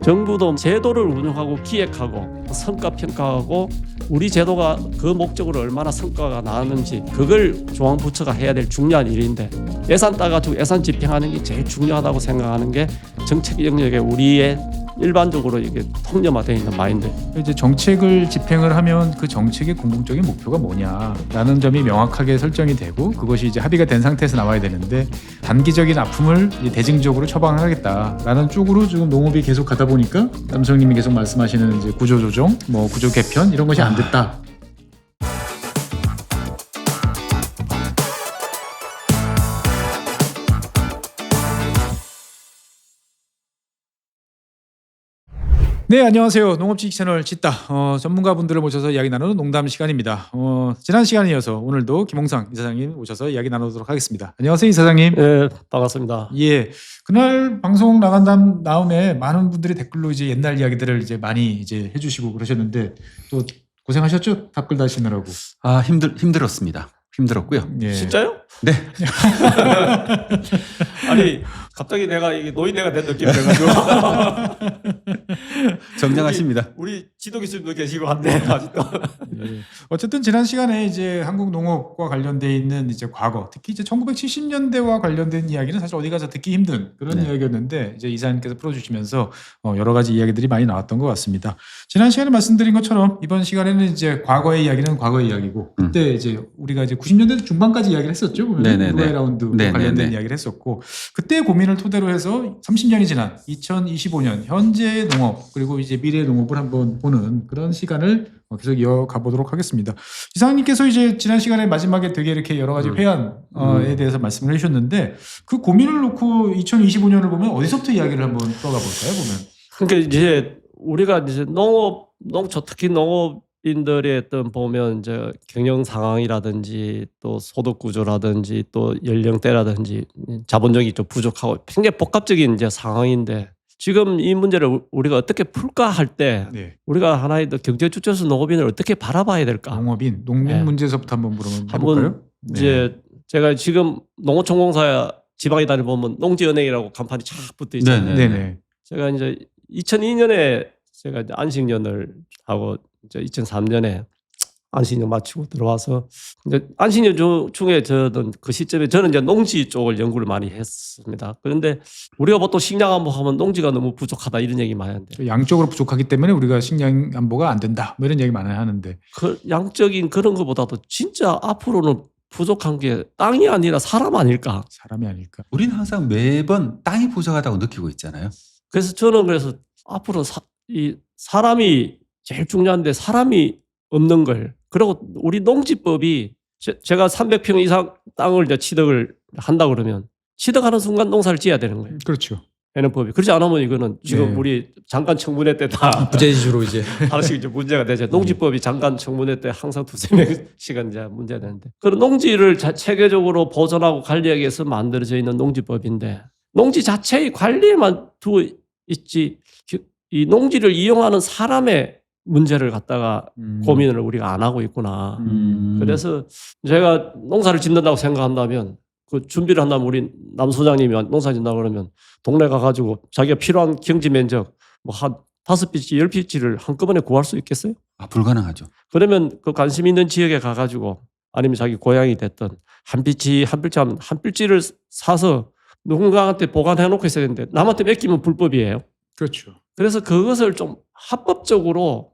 정부도 제도를 운영하고 기획하고 성과 평가하고 우리 제도가 그 목적으로 얼마나 성과가 나왔는지 그걸 중앙부처가 해야 될 중요한 일인데 예산 따가지고 예산 집행하는 게 제일 중요하다고 생각하는 게 정책 영역에 우리의 일반적으로 이게 통념화되어 있는 마인드. 이제 정책을 집행을 하면 그 정책의 궁극적인 목표가 뭐냐라는 점이 명확하게 설정이 되고 그것이 이제 합의가 된 상태에서 나와야 되는데 단기적인 아픔을 대증적으로 처방하겠다라는 쪽으로 지금 농업이 계속 가다 보니까 남성님이 계속 말씀하시는 이제 구조 조정, 뭐 구조 개편 이런 것이 안 됐다. 네, 안녕하세요. 농업지식 채널 짓다 전문가분들을 모셔서 이야기 나누는 농담 시간입니다. 지난 시간에 이어서 오늘도 김홍상 이사장님 오셔서 이야기 나누도록 하겠습니다. 안녕하세요, 이사장님. 네, 반갑습니다. 예, 그날 방송 나간 다음에 많은 분들이 댓글로 이제 옛날 이야기들을 이제 많이 이제 해주시고 그러셨는데 또 고생하셨죠? 답글 다시느라고. 아, 힘들었습니다. 힘들었고요. 예. 진짜요? 네. 아니 갑자기 내가 이게 노인네가 된 느낌이 돼가지고 정정하십니다. 우리 지도 교수님도 계시고 한데 아직도. 예. 어쨌든 지난 시간에 이제 한국 농업과 관련돼 있는 이제 과거, 특히 이제 1970년대와 관련된 이야기는 사실 어디 가서 듣기 힘든 그런 네. 이야기였는데 이제 이사님께서 풀어주시면서 여러 가지 이야기들이 많이 나왔던 것 같습니다. 지난 시간에 말씀드린 것처럼 이번 시간에는 이제 과거의 이야기는 과거의 이야기고 그때 이제 우리가 이제 90년대 중반까지 이야기를 했었죠. 네네네. 루아이 라운드 네네네. 관련된 이야기를 했었고 그때 고민을 토대로 해서 30년이 지난 2025년 현재의 농업 그리고 이제 미래의 농업을 한번 보는 그런 시간을 계속 이어가 보도록 하겠습니다. 이사장님께서 이제 지난 시간에 마지막에 되게 이렇게 여러 가지 회안에 대해서 말씀을 해주셨는데 그 고민을 놓고 2025년을 보면 어디서부터 이야기를 한번 떠가 볼까요? 보면. 그러니까 이제 우리가 이제 농촌 특히 농업인들의 어떤 보면 이제 경영 상황이라든지 또 소득 구조라든지 또 연령대라든지 자본력이 좀 부족하고 굉장히 복합적인 이제 상황인데 지금 이 문제를 우리가 어떻게 풀까 할 때 네. 우리가 하나의 경제 주체로서 농업인을 어떻게 바라봐야 될까? 농업인, 농민 네. 문제에서부터 한번 물어볼까요? 한번 이제 제가 지금 농어촌공사 지방에 다니보면 농지은행이라고 간판이 쫙 붙어 있잖아요. 네네. 제가 이제 2002년에 제가 이제 안식년을 하고 이제 2003년에 안식년 마치고 들어와서 이제 안식년 중에 저는 그 시점에 저는 이제 농지 쪽을 연구를 많이 했습니다. 그런데 우리가 보통 식량 안보하면 농지가 너무 부족하다 이런 얘기 많이 하는데 양적으로 부족하기 때문에 우리가 식량 안보가 안 된다 뭐 이런 얘기 많이 하는데 그 양적인 그런 것보다도 진짜 앞으로는 부족한 게 땅이 아니라 사람 아닐까? 사람이 아닐까. 우리는 항상 매번 땅이 부족하다고 느끼고 있잖아요. 그래서 저는 그래서 앞으로 이 사람이 제일 중요한데 사람이 없는 걸 그리고 우리 농지법이 제가 300평 이상 땅을 이제 취득을 한다 그러면 취득하는 순간 농사를 지어야 되는 거예요. 그렇죠. 해는 법이 그렇지 않으면 이거는 지금 네. 우리 장관 청문회 때 다 부재지주로 이제 하나씩 이제 문제가 되죠. 농지법이 장관 청문회 때 항상 2-3명씩은 이제 문제가 되는데 그런 농지를 체계적으로 보존하고 관리하기 위해서 만들어져 있는 농지법인데 농지 자체의 관리에만 두고 있지 이 농지를 이용하는 사람의 문제를 갖다가 고민을 우리가 안 하고 있구나. 그래서 제가 농사를 짓는다고 생각한다면 그 준비를 한다면 우리 남 소장님이 농사 짓는다고 그러면 동네 가가지고 자기가 필요한 경지 면적 뭐 한 5피치, 10피치를 한꺼번에 구할 수 있겠어요? 아, 불가능하죠. 그러면 그 관심 있는 지역에 가가지고 아니면 자기 고향이 됐든 한 필지를 사서 누군가한테 보관해 놓고 있어야 되는데 남한테 맡기면 불법이에요. 그렇죠. 그래서 그것을 좀 합법적으로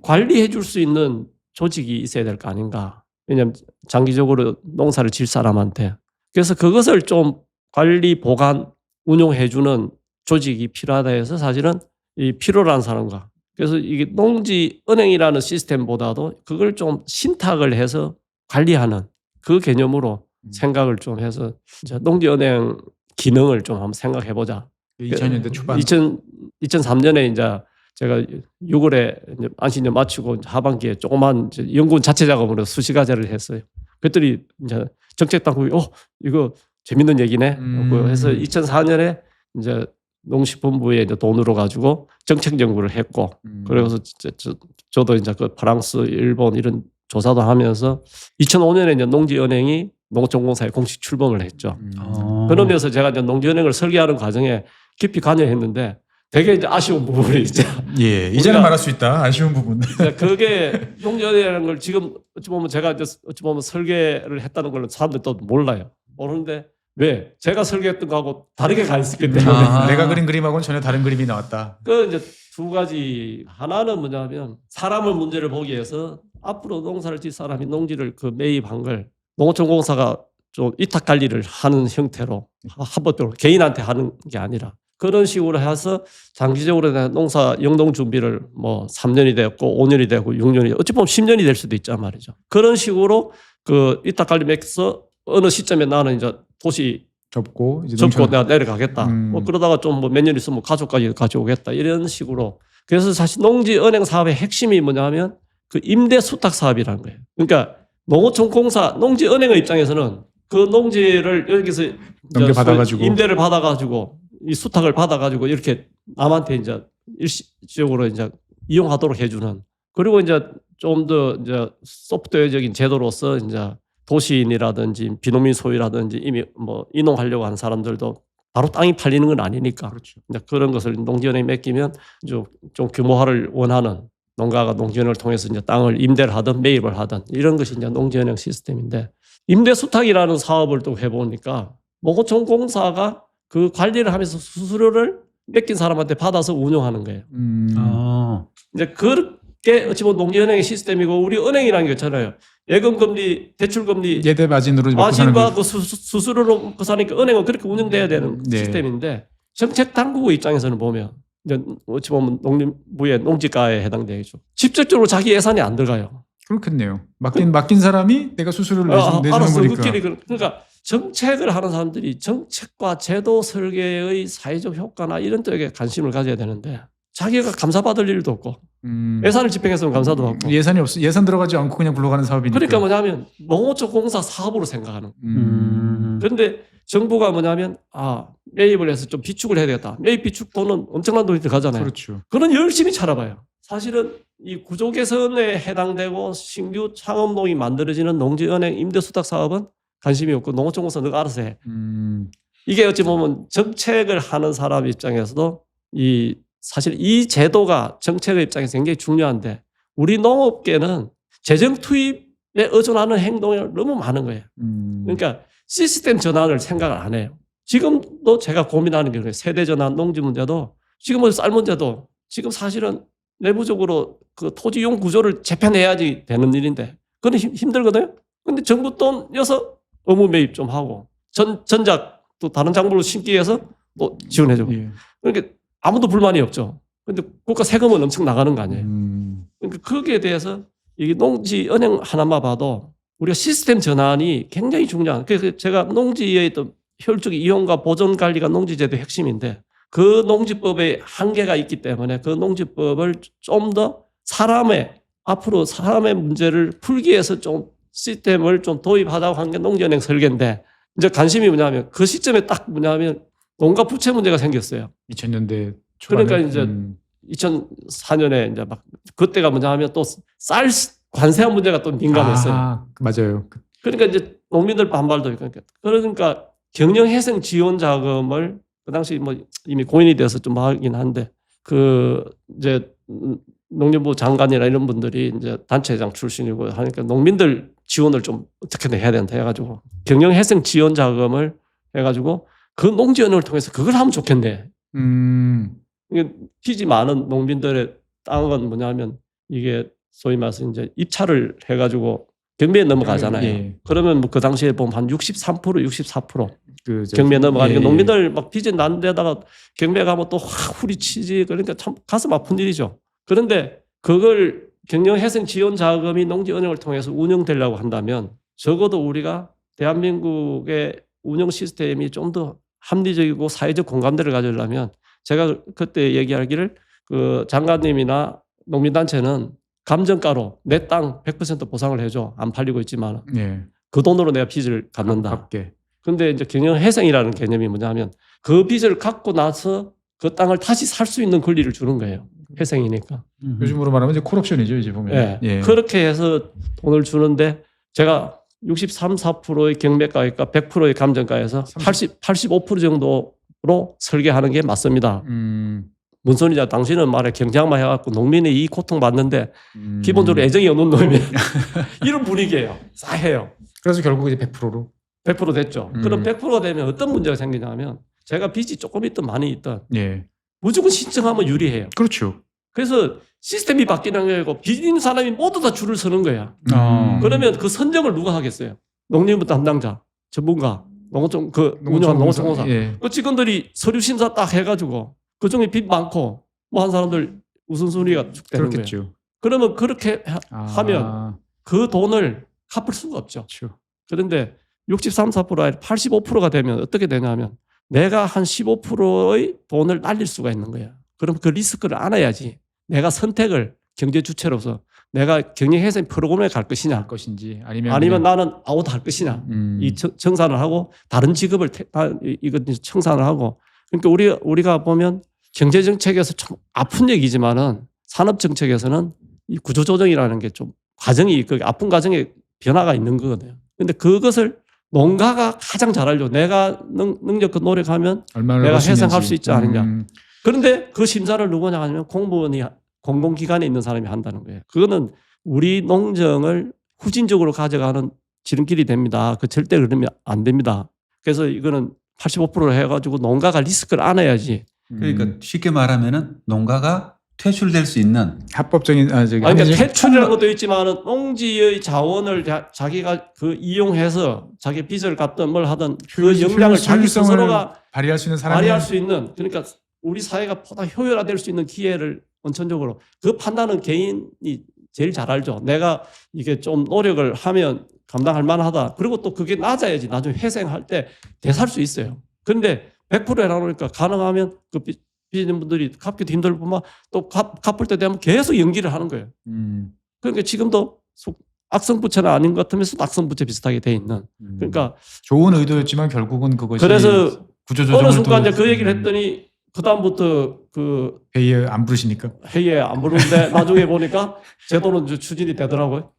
관리해 줄 수 있는 조직이 있어야 될 거 아닌가. 왜냐하면 장기적으로 농사를 질 사람한테. 그래서 그것을 좀 관리, 보관, 운용해 주는 조직이 필요하다 해서 사실은 이 필요한 사람과 그래서 이게 농지은행이라는 시스템보다도 그걸 좀 신탁을 해서 관리하는 그 개념으로 생각을 좀 해서 이제 농지은행 기능을 좀 한번 생각해 보자. 2000년대 초반 2003년에 이제 제가 6월에 이제 안식년 마치고 하반기에 조그만 연구원 자체 작업으로 수시과제를 했어요. 그랬더니 이제 정책 당국이 이거 재밌는 얘기네. 해서 2004년에 이제 농식품부에 이제 돈으로 가지고 정책 연구를 했고 그래서 저도 이제 그 프랑스, 일본 이런 조사도 하면서 2005년에 이제 농지은행이 농어촌공사에 공식 출범을 했죠. 그러면서 제가 이제 농지은행을 설계하는 과정에 깊이 관여했는데 되게 이제 아쉬운 부분이 있죠. 예, 이제는 말할 수 있다. 아쉬운 부분. 그게 농지은행이라는 걸 지금 어찌 보면 제가 이제 어찌 보면 설계를 했다는 걸 사람들이 또 몰라요. 모르는데 왜? 제가 설계했던 거하고 다르게 가 있었기 때문에. 아. 내가 그린 그림하고는 전혀 다른 그림이 나왔다. 그 이제 두 가지. 하나는 뭐냐면 사람의 문제를 보기 위해서 앞으로 농사를 질 사람이 농지를 그 매입한 걸 농어촌공사가 좀 위탁 관리를 하는 형태로 한번적으로 개인한테 하는 게 아니라 그런 식으로 해서 장기적으로 농사 영농 준비를 뭐 3년이 되었고 5년이 되고 6년이 어찌 보면 10년이 될 수도 있단 말이죠. 그런 식으로 그 위탁 관리 맥서 어느 시점에 나는 이제 도시 접고 이제 접고 내가 내려가겠다. 음. 뭐 그러다가 좀 뭐 몇 년 있으면 가족까지 가져오겠다. 이런 식으로. 그래서 사실 농지은행 사업의 핵심이 뭐냐면 그 임대 수탁 사업이라는 거예요. 그러니까 농어촌공사 농지은행의 입장에서는 그 농지를 여기서 넘겨받아가지고. 임대를 받아가지고 이 수탁을 받아가지고 이렇게 남한테 이제 일시적으로 이제 이용하도록 해주는. 그리고 이제 좀 더 이제 소프트웨어적인 제도로서 이제 도시인이라든지 비농민 소유라든지 이미 뭐 이농하려고 하는 사람들도 바로 땅이 팔리는 건 아니니까. 그렇죠. 이제 그런 것을 농지은행에 맡기면 좀 규모화를 원하는 농가가 농지은행을 통해서 이제 땅을 임대를 하든 매입을 하든 이런 것이 이제 농지은행 시스템인데 임대수탁이라는 사업을 또 해보니까 농어촌공사가 그 관리를 하면서 수수료를 맡긴 사람한테 받아서 운영하는 거예요. 이제 그렇게 어찌 보면 농지은행의 시스템이고 우리 은행이라는 게 있잖아요. 예금금리, 대출금리, 예대 마진으로 먹고 사는 마진과 거. 그 수수료로 먹고 사니까 은행은 그렇게 운영돼야 되는 네. 시스템인데 정책 당국의 입장에서는 보면 이제 어찌 보면 농림부의 농지가에 해당되죠. 직접적으로 자기 예산이 안 들어가요. 그렇겠네요. 맡긴 사람이 내가 수수료를 내주는 알았어. 거니까. 그끼리 그러니까 정책을 하는 사람들이 정책과 제도 설계의 사회적 효과나 이런 쪽에 관심을 가져야 되는데 자기가 감사받을 일도 없고 예산을 집행해서는 감사도 받고 예산이 없어. 예산 들어가지 않고 그냥 굴러가는 사업이니까. 그러니까 뭐냐면 농어촌공사 사업으로 생각하는 거예요. 그런데 정부가 뭐냐면 매입을 해서 좀 비축을 해야 되겠다. 매입 비축 돈은 엄청난 돈이 들어가잖아요. 그렇죠. 그런 열심히 찾아봐요. 사실은 이 구조 개선에 해당되고 신규 창업농이 만들어지는 농지은행 임대수탁 사업은 관심이 없고 농어촌공사 너가 알아서 해. 이게 어찌 보면 정책을 하는 사람 입장에서도 사실 이 제도가 정책의 입장에서 굉장히 중요한데 우리 농업계는 재정 투입에 의존하는 행동이 너무 많은 거예요. 그러니까 시스템 전환을 생각을 안 해요. 지금도 제가 고민하는 게 세대 전환 농지 문제도 지금은 쌀 문제도 지금 사실은 내부적으로 그 토지 이용 구조를 재편해야지 되는 일인데 그건 힘들거든요. 근데 정부 돈 여서 의무 매입 좀 하고 전작 또 다른 작물로 심기 위해서 또 지원해주고 예. 그러니까 아무도 불만이 없죠. 근데 국가 세금은 엄청 나가는 거 아니에요. 그러니까 거기에 대해서 이게 농지 은행 하나만 봐도 우리가 시스템 전환이 굉장히 중요한. 그래서 제가 농지의 또 효율적 이용과 보존 관리가 농지제도의 핵심인데 그 농지법에 한계가 있기 때문에 그 농지법을 좀 더 앞으로 사람의 문제를 풀기 위해서 좀 시스템을 좀 도입하자고 한 게 농지은행 설계인데 이제 관심이 뭐냐면 그 시점에 딱 뭐냐면 농가 부채 문제가 생겼어요. 2000년대 초반에. 그러니까 이제 2004년에 이제 막 그때가 뭐냐 하면 또 쌀 관세한 문제가 또 민감했어요. 맞아요. 그러니까 이제 농민들 반발도 있고 그러니까 경영회생 지원 자금을 그 당시 뭐 이미 고인이 돼서 좀 하긴 한데 그 이제 농림부 장관이나 이런 분들이 이제 단체장 출신이고 하니까 농민들 지원을 좀 어떻게든 해야 된다 해가지고 경영회생 지원 자금을 해가지고 그 농지은행을 통해서 그걸 하면 좋겠네. 이게 빚이 많은 농민들의 땅은 뭐냐면 이게 소위 말해서 이제 입찰을 해가지고 경매에 넘어가잖아요. 예. 그러면 뭐 그 당시에 보면 한 63%, 64% 그 경매에 넘어가니까 예. 농민들 막 빚이 난 데다가 경매 가면 또 후리치지 그러니까 참 가슴 아픈 일이죠. 그런데 그걸 경영회생 지원 자금이 농지은행을 통해서 운영되려고 한다면 적어도 우리가 대한민국의 운영 시스템이 좀 더 합리적이고 사회적 공감대를 가지려면 제가 그때 얘기하기를 그 장관님이나 농민단체는 감정가로 내 땅 100% 보상을 해줘. 안 팔리고 있지만 예. 그 돈으로 내가 빚을 갚는다. 갚게. 그런데 이제 경영회생이라는 개념이 뭐냐면 그 빚을 갚고 나서 그 땅을 다시 살 수 있는 권리를 주는 거예요. 회생이니까. 요즘으로 말하면 이제 콜옵션이죠, 이제 보면. 예. 예. 그렇게 해서 돈을 주는데 제가 63, 4%의 경매가니까 100%의 감정가에서 85% 정도로 설계하는 게 맞습니다. 뭔 소리냐? 당신은 말에 경쟁만 해갖고 농민의 이 고통 받는데 기본적으로 애정이 없는 놈이면 이런 분위기예요. 싸해요. 그래서 결국 이제 100%로 100% 됐죠. 그럼 100% 되면 어떤 문제가 생기냐면 제가 빚이 조금 있든 많이 있든 예. 무조건 신청하면 유리해요. 그렇죠. 그래서 시스템이 바뀌는 게 아니고 빚 있는 사람이 모두 다 줄을 서는 거야. 그러면 그 선정을 누가 하겠어요? 농림부 담당자, 전문가, 농어촌 그 운영한 농어촌공사. 예. 그 직원들이 서류 심사 딱 해가지고 그 중에 빚 많고 뭐 한 사람들 우선순위가 쭉 되는 거예요. 그렇겠죠. 그러면 그렇게 하면 그 돈을 갚을 수가 없죠. 그렇죠. 그런데 63, 4% 아니라 85%가 되면 어떻게 되냐면 내가 한 15%의 돈을 날릴 수가 있는 거야. 그럼 그 리스크를 안아야지. 내가 선택을 경제 주체로서 내가 경영회생 프로그램에 갈 것이냐, 할 것인지 아니면 아니면 나는 아웃 할 것이냐. 이 청산을 하고 다른 직업을 이거 청산을 하고. 그러니까 우리가 보면 경제 정책에서 좀 아픈 얘기지만은 산업 정책에서는 이 구조 조정이라는 게 좀 과정이 그 아픈 과정에 변화가 있는 거거든요. 근데 그것을 농가가 가장 잘 알죠. 내가 능력과 노력하면 내가 회생할 수 있지 않느냐. 그런데 그 심사를 누구냐 하면 공무원이 공공기관에 있는 사람이 한다는 거예요. 그거는 우리 농정을 후진적으로 가져가는 지름길이 됩니다. 그 절대 그러면 안 됩니다. 그래서 이거는 85%로 해가지고 농가가 리스크를 안아야지. 그러니까 쉽게 말하면은 농가가 퇴출될 수 있는 합법적인 그러니까 퇴출이라는 것도 있지만은 농지의 자원을 자기가 그 이용해서 자기 빚을 갚든 뭘 하든 그 역량을 자기 스스로가 발휘할 수 있는 사람이 발휘할 수 있는 그러니까 우리 사회가 보다 효율화될 수 있는 기회를 원천적으로 그 판단은 개인이 제일 잘 알죠. 내가 이게 좀 노력을 하면 감당할 만하다. 그리고 또 그게 낮아야지 나중에 회생할 때 되살 수 있어요. 그런데 100% 해놔놓으니까 가능하면 그 빚있는 분들이 갚기도 힘들고 또 갚을 때 되면 계속 연기를 하는 거예요. 그러니까 지금도 악성부채는 아닌 것 같으면서도 악성부채 비슷하게 돼 있는. 그러니까 좋은 의도였지만 결국은 그것이 그래서 구조조정을 어느 순간 이제 그 얘기를 했더니 그 다음부터 그 회의에 안 부르시니까 회의에 안 부르는데 나중에 보니까 제도는 이제 추진이 되더라고요.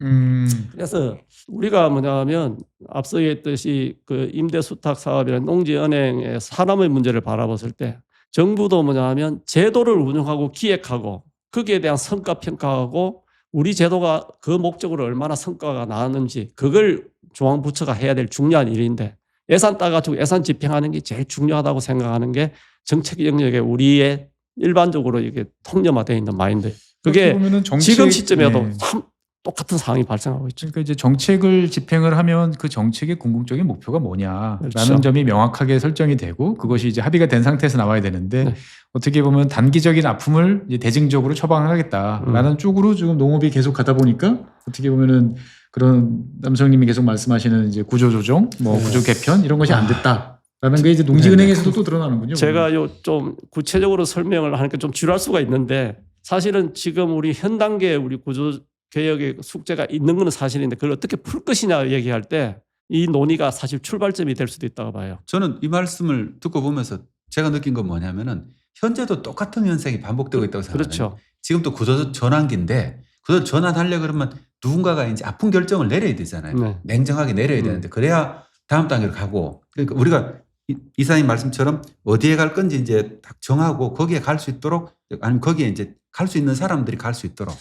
그래서 우리가 뭐냐면 앞서 얘기했듯이 그 임대수탁 사업이나 농지은행의 사람의 문제를 바라봤을 때 정부도 뭐냐면 제도를 운영하고 기획하고 거기에 대한 성과 평가하고 우리 제도가 그 목적으로 얼마나 성과가 나왔는지 그걸 중앙부처가 해야 될 중요한 일인데 예산 따가지고 예산 집행하는 게 제일 중요하다고 생각하는 게 정책 영역에 우리의 일반적으로 이게 통념화되어 있는 마인드. 그게 지금 시점에도 참 똑같은 상황이 발생하고 있죠. 그러니까 이제 정책을 집행을 하면 그 정책의 궁극적인 목표가 뭐냐라는 그렇죠. 점이 명확하게 설정이 되고 그것이 이제 합의가 된 상태에서 나와야 되는데 네. 어떻게 보면 단기적인 아픔을 이제 대증적으로 처방하겠다라는 쪽으로 지금 농업이 계속 가다 보니까 어떻게 보면은 그런 남성님이 계속 말씀하시는 이제 구조 조정, 뭐 구조 개편 이런 것이 안 됐다라는 게 이제 농지은행에서도 또 드러나는군요. 제가 요 좀 구체적으로 설명을 하니까 좀 지루할 수가 있는데 사실은 지금 우리 현 단계 우리 구조 개혁의 숙제가 있는 건 사실인데 그걸 어떻게 풀 것이냐 얘기할 때 이 논의가 사실 출발점이 될 수도 있다고 봐요. 저는 이 말씀을 듣고 보면서 제가 느낀 건 뭐냐면은 현재도 똑같은 현상이 반복되고 있다고 생각해요. 그렇죠. 지금 또 구조 전환기인데 구조 전환하려 그러면 누군가가 이제 아픈 결정을 내려야 되잖아요. 네. 냉정하게 내려야 되는데 그래야 다음 단계로 가고 그러니까 우리가 이사님 말씀처럼 어디에 갈 건지 이제 딱 정하고 거기에 갈 수 있도록 아니면 거기에 이제 갈 수 있는 사람들이 갈 수 있도록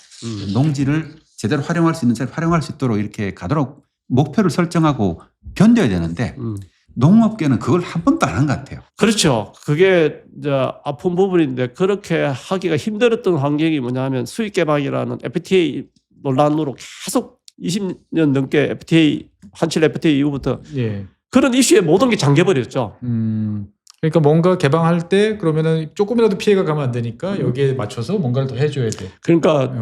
농지를 제대로 활용할 수 있는 사람이 활용할 수 있도록 이렇게 가도록 목표를 설정하고 견뎌야 되는데 농업계는 그걸 한 번도 안 한 것 같아요. 그렇죠. 그게 이제 아픈 부분인데 그렇게 하기가 힘들었던 환경이 뭐냐면 수익 개방이라는 FTA 논란으로 계속 20년 넘게 FTA 한칠 FTA 이후부터 그런 이슈에 모든 게 잠겨버렸죠. 그러니까 뭔가 개방할 때 그러면은 조금이라도 피해가 가면 안 되니까 여기에 맞춰서 뭔가를 더 해줘야 돼. 그러니까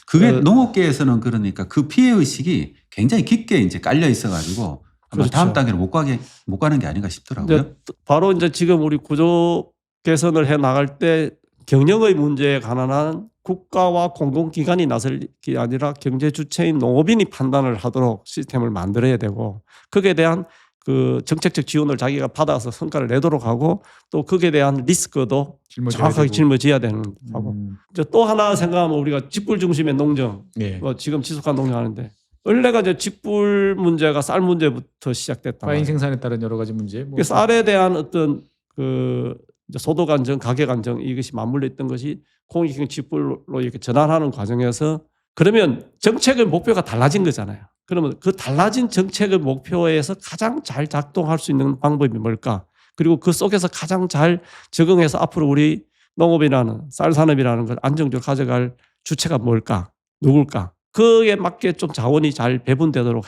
그게 농업계에서는 그러니까 그 피해 의식이 굉장히 깊게 이제 깔려 있어가지고 아마 그렇죠. 다음 단계로 못 가는 게 아닌가 싶더라고요. 이제 바로 이제 지금 우리 구조 개선을 해 나갈 때 경영의 문제에 관한 국가와 공공기관이 나설 게 아니라 경제 주체인 농업인이 판단을 하도록 시스템을 만들어야 되고 거기에 대한 그 정책적 지원을 자기가 받아서 성과를 내도록 하고 또 거기에 대한 리스크도 정확하게 짊어져야 되는 거고 이제 또 하나 생각하면 우리가 직불 중심의 농정 지금 지속한 농정하는데 원래가 이제 직불 문제가 쌀 문제부터 시작됐다. 파인 생산에 따른 여러 가지 문제. 쌀에 대한 어떤 그 이제 소득 안정, 가격 안정 이것이 맞물려 있던 것이 공익형 지불로 이렇게 전환하는 과정에서 그러면 정책의 목표가 달라진 거잖아요. 그러면 그 달라진 정책의 목표에서 가장 잘 작동할 수 있는 방법이 뭘까? 그리고 그 속에서 가장 잘 적응해서 앞으로 우리 농업이라는 쌀산업이라는 걸 안정적으로 가져갈 주체가 뭘까? 누굴까? 그에 맞게 좀 자원이 잘 배분되도록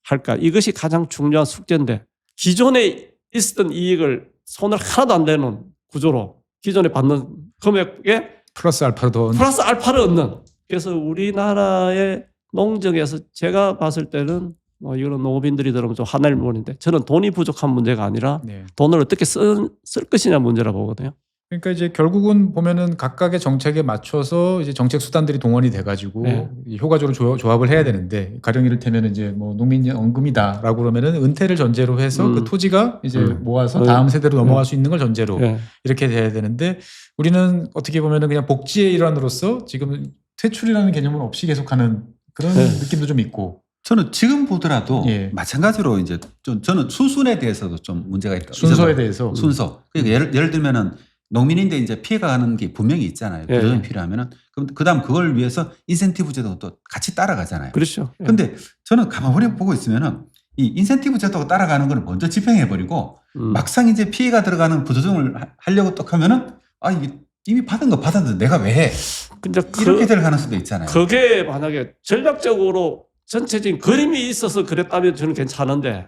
할까? 이것이 가장 중요한 숙제인데 기존에 있었던 이익을 손을 하나도 안 대는 구조로 기존에 받는 금액에 플러스 알파로 더 플러스 알파를 얻는. 그래서 우리나라의 농정에서 제가 봤을 때는 이거는 농업인들이 들으면 좀 화날 부분인데 저는 돈이 부족한 문제가 아니라 네. 돈을 어떻게 쓸 것이냐 문제라 보거든요. 그러니까 이제 결국은 보면은 각각의 정책에 맞춰서 이제 정책 수단들이 동원이 돼가지고 네. 효과적으로 조합을 해야 되는데 가령 이를테면 이제 뭐 농민연금이다라고 그러면은 은퇴를 전제로 해서 그 토지가 이제 모아서 다음 세대로 넘어갈 수 있는 걸 전제로 네. 이렇게 돼야 되는데 우리는 어떻게 보면은 그냥 복지의 일환으로서 지금 퇴출이라는 개념은 없이 계속하는 그런 네. 느낌도 좀 있고. 저는 지금 보더라도 예. 마찬가지로 이제 좀 저는 수순에 대해서도 좀 문제가 있다. 순서에 대해서. 순서. 그러니까 예를 들면은 농민인데 이제 피해가는 게 분명히 있잖아요. 예. 보조금이 필요하면은 그럼 그다음 그걸 위해서 인센티브 제도가 또 같이 따라가잖아요. 그렇죠. 예. 근데 저는 가만히 보고 있으면은 이 인센티브 제도가 따라가는 걸 먼저 집행해 버리고 막상 이제 피해가 들어가는 부조금을 하려고 또 하면은 아 이게 이미 받은 거 받았는데 내가 왜 해? 근데 이렇게 될 가능성도 있잖아요. 그게 만약에 전략적으로 전체적인 그림이 있어서 그랬다면 저는 괜찮은데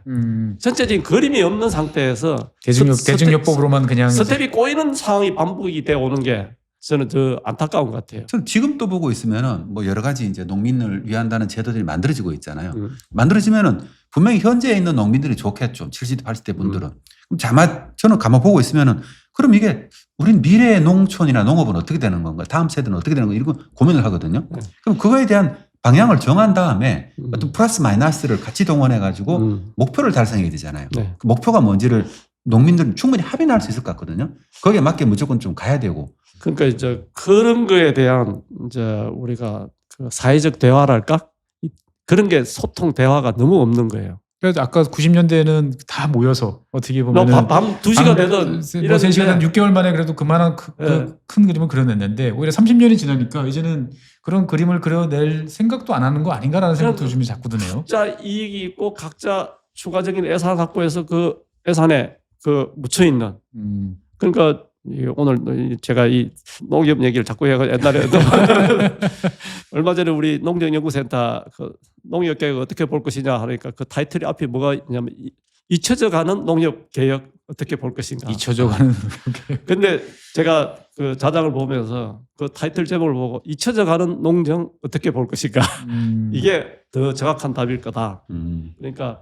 전체적인 그림이 없는 상태에서 대중요법으로만 그냥 스텝이 꼬이는 상황이 반복이 되어 오는 게 저는 더 안타까운 것 같아요. 저는 지금 또 보고 있으면은 뭐 여러 가지 이제 농민을 위한다는 제도들이 만들어지고 있잖아요. 만들어지면은 분명히 현재에 있는 농민들이 좋겠죠. 70대, 80대 분들은. 그럼 저는 가만 보고 있으면은 그럼 이게 우린 미래의 농촌이나 농업은 어떻게 되는 건가? 다음 세대는 어떻게 되는 건가? 이런 고민을 하거든요. 그럼 그거에 대한 방향을 정한 다음에 어떤 플러스 마이너스를 같이 동원해 가지고 목표를 달성해야 되잖아요. 네. 그 목표가 뭔지를 농민들은 충분히 합의할 수 있을 것 같거든요. 거기에 맞게 무조건 좀 가야 되고. 그러니까 이제 그런 거에 대한 이제 우리가 그 사회적 대화랄까? 그런 게 소통 대화가 너무 없는 거예요. 그래서 아까 90년대에는 다 모여서 어떻게 보면은 밤 2시가 되든 뭐 3시간 6개월 만에 그래도 그만한 큰 그림을 그려냈는데 오히려 30년이 지나니까 이제는 그런 그림을 그려낼 생각도 안 하는 거 아닌가라는 생각도 요즘에 자꾸 드네요. 각자 이익이 있고 각자 추가적인 예산 확보해서 그 예산에 묻혀 있는. 그러니까 오늘 제가 이 농협 얘기를 자꾸 해가 옛날에 얼마 전에 우리 농정연구센터 농협 개혁 어떻게 볼 것이냐 하니까 그 타이틀이 앞에 뭐가 있냐면 잊혀져가는 농협 개혁 어떻게 볼 것인가. 잊혀져가는. 근데 제가 그 자장을 보면서 그 타이틀 제목을 보고 잊혀져가는 농정 어떻게 볼 것인가. 이게 더 정확한 답일 거다. 그러니까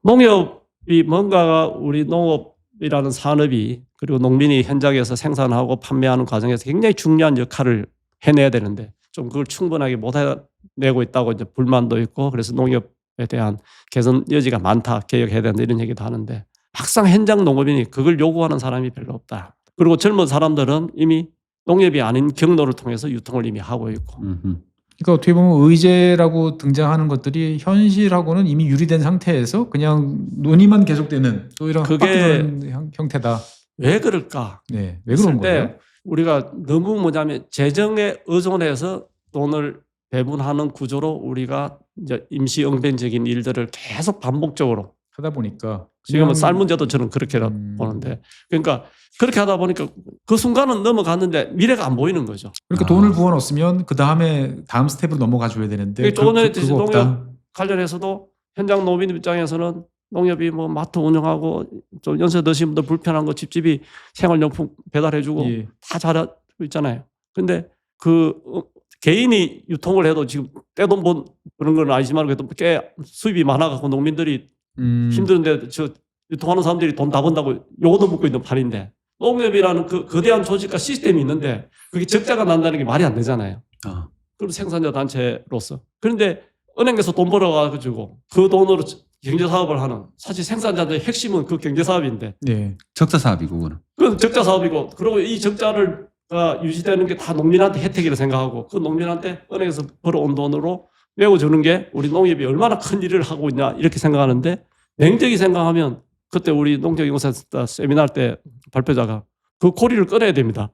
농협이 뭔가가 우리 농업이라는 산업이 그리고 농민이 현장에서 생산하고 판매하는 과정에서 굉장히 중요한 역할을 해내야 되는데 좀 그걸 충분하게 못 해내고 있다고 이제 불만도 있고 그래서 농협에 대한 개선 여지가 많다. 개혁해야 된다 이런 얘기도 하는데 막상 현장 농업인이 그걸 요구하는 사람이 별로 없다. 그리고 젊은 사람들은 이미 농협이 아닌 경로를 통해서 유통을 이미 하고 있고. 그러니까 어떻게 보면 의제라고 등장하는 것들이 현실하고는 이미 유리된 상태에서 그냥 논의만 계속되는 또 이런 빡빡한 형태다. 왜 그럴까? 네, 왜 그런 거예요? 우리가 너무 뭐냐면 재정에 의존해서 돈을 배분하는 구조로 우리가 이제 임시응변적인 일들을 계속 반복적으로 하다 보니까 지금은 쌀 문제도 저는 그렇게 보는데 그러니까 그렇게 하다 보니까 그 순간은 넘어갔는데 미래가 안 보이는 거죠. 그러니까 돈을 부어 넣었으면 그 다음에 다음 스텝으로 넘어가 줘야 되는데 조금 전에 그거 농협 없다. 관련해서도 현장 농민 입장에서는 농협이 뭐 마트 운영하고 좀 연세 드신 분들 불편한 거 집집이 생활용품 배달해주고 예. 다 잘하고 있잖아요. 근데 개인이 유통을 해도 지금 떼돈 버는 건 아니지만 그래도 꽤 수입이 많아갖고 농민들이 힘드는데 저 유통하는 사람들이 돈 다 번다고 요거도 묻고 있는 판인데 농협이라는 그 거대한 조직과 시스템이 있는데 그게 적자가 난다는 게 말이 안 되잖아요. 그럼 생산자 단체로서. 그런데 은행에서 돈 벌어가지고 그 돈으로 경제사업을 하는 사실 생산자들의 핵심은 그 경제사업인데 네. 적자 사업이고 그거는. 그건 적자 사업이고 그리고 이 적자를 유지되는 게 다 농민한테 혜택이라 생각하고 그 농민한테 은행에서 벌어온 돈으로 메워주는 게 우리 농협이 얼마나 큰 일을 하고 있냐 이렇게 생각하는데 냉정히 생각하면 그때 우리 농정연구센터 세미나 때 발표자가 그 고리를 끊어야 됩니다.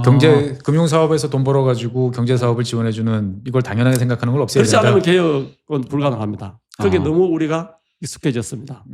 경제 금융 사업에서 돈 벌어 가지고 경제 사업을 지원해 주는 이걸 당연하게 생각하는 걸 없애야 그렇지 된다. 않으면 개혁은 불가능합니다. 그게 아. 너무 우리가 익숙해졌습니다.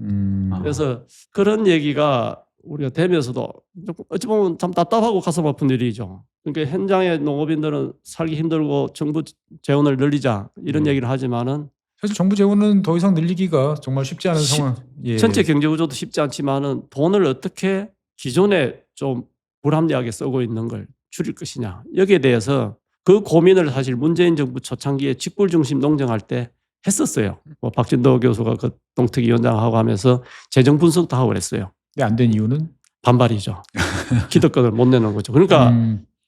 그래서 그런 얘기가 우리가 되면서도 조금 어찌 보면 참 답답하고 가슴 아픈 일이죠. 그러니까 현장의 농업인들은 살기 힘들고 정부 재원을 늘리자 이런 얘기를 하지만은 사실 정부 재원은 더 이상 늘리기가 정말 쉽지 않은 상황. 예. 전체 경제 구조도 쉽지 않지만은 돈을 어떻게 기존에 좀 불합리하게 쓰고 있는 걸 줄일 것이냐 여기에 대해서 그 고민을 사실 문재인 정부 초창기에 직불 중심 농정할 때 했었어요. 뭐 박진도 교수가 그 농특위원장하고 하면서 재정 분석도 하고 그랬어요. 근데 안 된 이유는 반발이죠. 기득권을 못 내는 거죠. 그러니까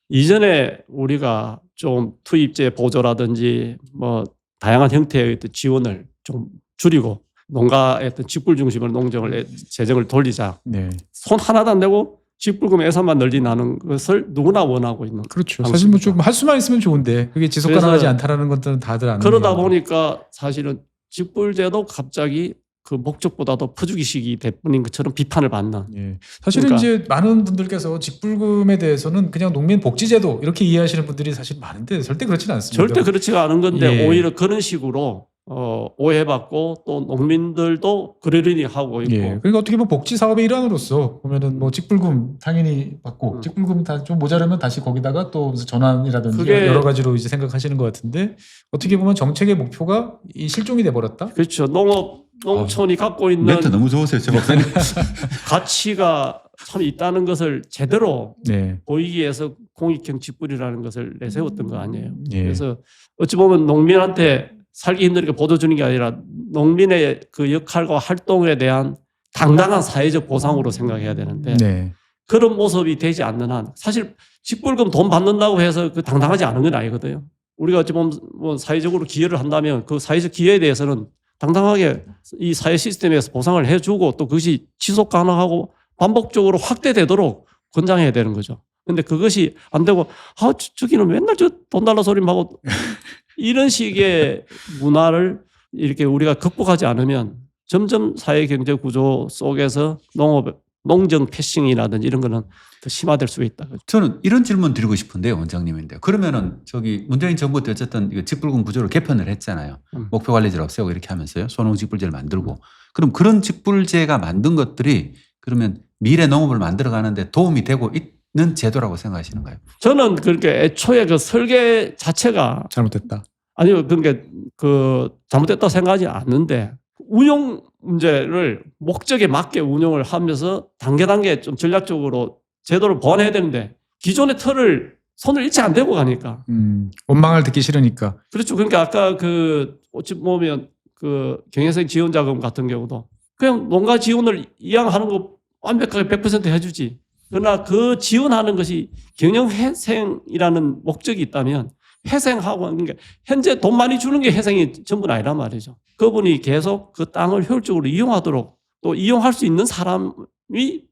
이전에 우리가 좀 투입제 보조라든지 뭐 다양한 형태의 어떤 지원을 좀 줄이고 농가의 어떤 직불 중심으로 농정을 재정을 돌리자. 네. 손 하나도 안 대고 직불금 예산만 늘리는 것을 누구나 원하고 있는. 그렇죠. 사실 뭐 좀 할 수만 있으면 좋은데 그게 지속 가능하지 그래서 않다라는 것들은 다들 아는 그러다 얘기고. 보니까 사실은 직불제도 갑자기 그 목적보다도 퍼주기식이 돼버린 것처럼 비판을 받는. 예. 사실은 그러니까 이제 많은 분들께서 직불금에 대해서는 그냥 농민 복지제도 이렇게 이해하시는 분들이 사실 많은데 절대 그렇지는 않습니다. 절대 그렇지가 않은 건데 예. 오히려 그런 식으로 오해받고 또 농민들도 그러려니 하고 있고. 예. 그러니까 어떻게 보면 복지 사업의 일환으로서 보면은 뭐 직불금 당연히 받고 직불금 다 좀 모자라면 다시 거기다가 또 무슨 전환이라든지 그게 여러 가지로 이제 생각하시는 것 같은데 어떻게 보면 정책의 목표가 이 실종이 돼 버렸다. 그렇죠. 농촌이 갖고 있는 멘트 너무 좋으세요, 저 박사님. 가치가 참 있다는 것을 제대로 네. 보이기 위해서 공익형 직불이라는 것을 내세웠던 거 아니에요. 예. 그래서 어찌 보면 농민한테 살기 힘들게 보도 주는 게 아니라 농민의 그 역할과 활동에 대한 당당한 사회적 보상으로 생각해야 되는데 네. 그런 모습이 되지 않는 한 사실 직불금 돈 받는다고 해서 그 당당하지 않은 건 아니거든요. 우리가 어찌 보면 뭐 사회적으로 기여를 한다면 그 사회적 기여에 대해서는 당당하게 이 사회 시스템에서 보상을 해주고 또 그것이 지속 가능하고 반복적으로 확대되도록 권장해야 되는 거죠. 근데 그것이 안 되고 저기는 맨날 저 돈 달라 소리만 하고 이런 식의 문화를 이렇게 우리가 극복하지 않으면 점점 사회 경제 구조 속에서 농정 패싱이라든지 이런 거는 더 심화될 수 있다. 저는 이런 질문 드리고 싶은데요, 원장님인데. 그러면은 문재인 정부 때 어쨌든 이거 직불금 구조를 개편을 했잖아요. 목표 관리제를 없애고 이렇게 하면서요. 소농 직불제를 만들고. 그럼 그런 직불제가 만든 것들이 그러면 미래 농업을 만들어 가는데 도움이 되고 있는 제도라고 생각하시는가요? 저는 그렇게 애초에 그 설계 자체가 잘못됐다. 아니요, 그러니까 그 잘못됐다고 생각하지 않는데 운영 문제를 목적에 맞게 운영을 하면서 단계 좀 전략적으로 제도를 보완해야 되는데 기존의 틀을 손을 잃지 안 대고 가니까. 원망을 듣기 싫으니까. 그렇죠. 그러니까 아까 그 어찌 보면 그 경영생 지원 자금 같은 경우도 그냥 농가 지원을 이양하는 거 완벽하게 100% 해주지. 그러나 그 지원하는 것이 경영회생이라는 목적이 있다면 회생하고 그러니까 현재 돈 많이 주는 게 회생이 전부는 아니란 말이죠. 그분이 계속 그 땅을 효율적으로 이용하도록 또 이용할 수 있는 사람이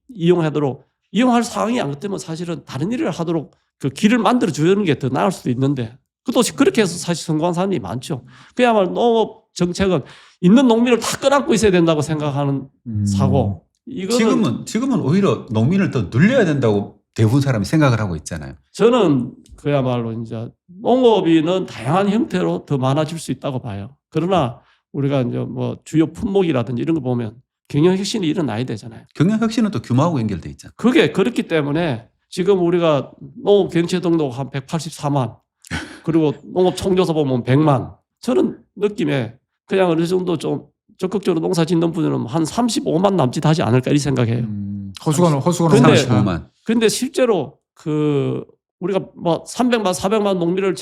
이용하도록 이용할 상황이 안 되면 사실은 다른 일을 하도록 그 길을 만들어 주는 게 더 나을 수도 있는데 그것도 그렇게 해서 사실 성공한 사람이 많죠. 그야말로 농업 정책은 있는 농민을 다 끌어안고 있어야 된다고 생각하는 사고. 이거는 지금은 오히려 농민을 더 늘려야 된다고 대부분 사람이 생각을 하고 있잖아요. 저는 그야말로 이제 농업인은 다양한 형태로 더 많아질 수 있다고 봐요. 그러나 우리가 이제 뭐 주요 품목이라든지 이런 거 보면 경영 혁신이 일어나야 되잖아요. 경영 혁신은 또 규모하고 연결돼 있잖아요. 그게 그렇기 때문에 지금 우리가 농업 경체 등록 한 184만 그리고 농업 총조사 보면 100만 저는 느낌에 그냥 어느 정도 좀 적극적으로 농사 짓는 분들은 한 35만 남짓 하지 않을까 이 생각해요. 허수건 근데 35만. 근데 실제로 그 우리가 뭐 300만, 400만 농민을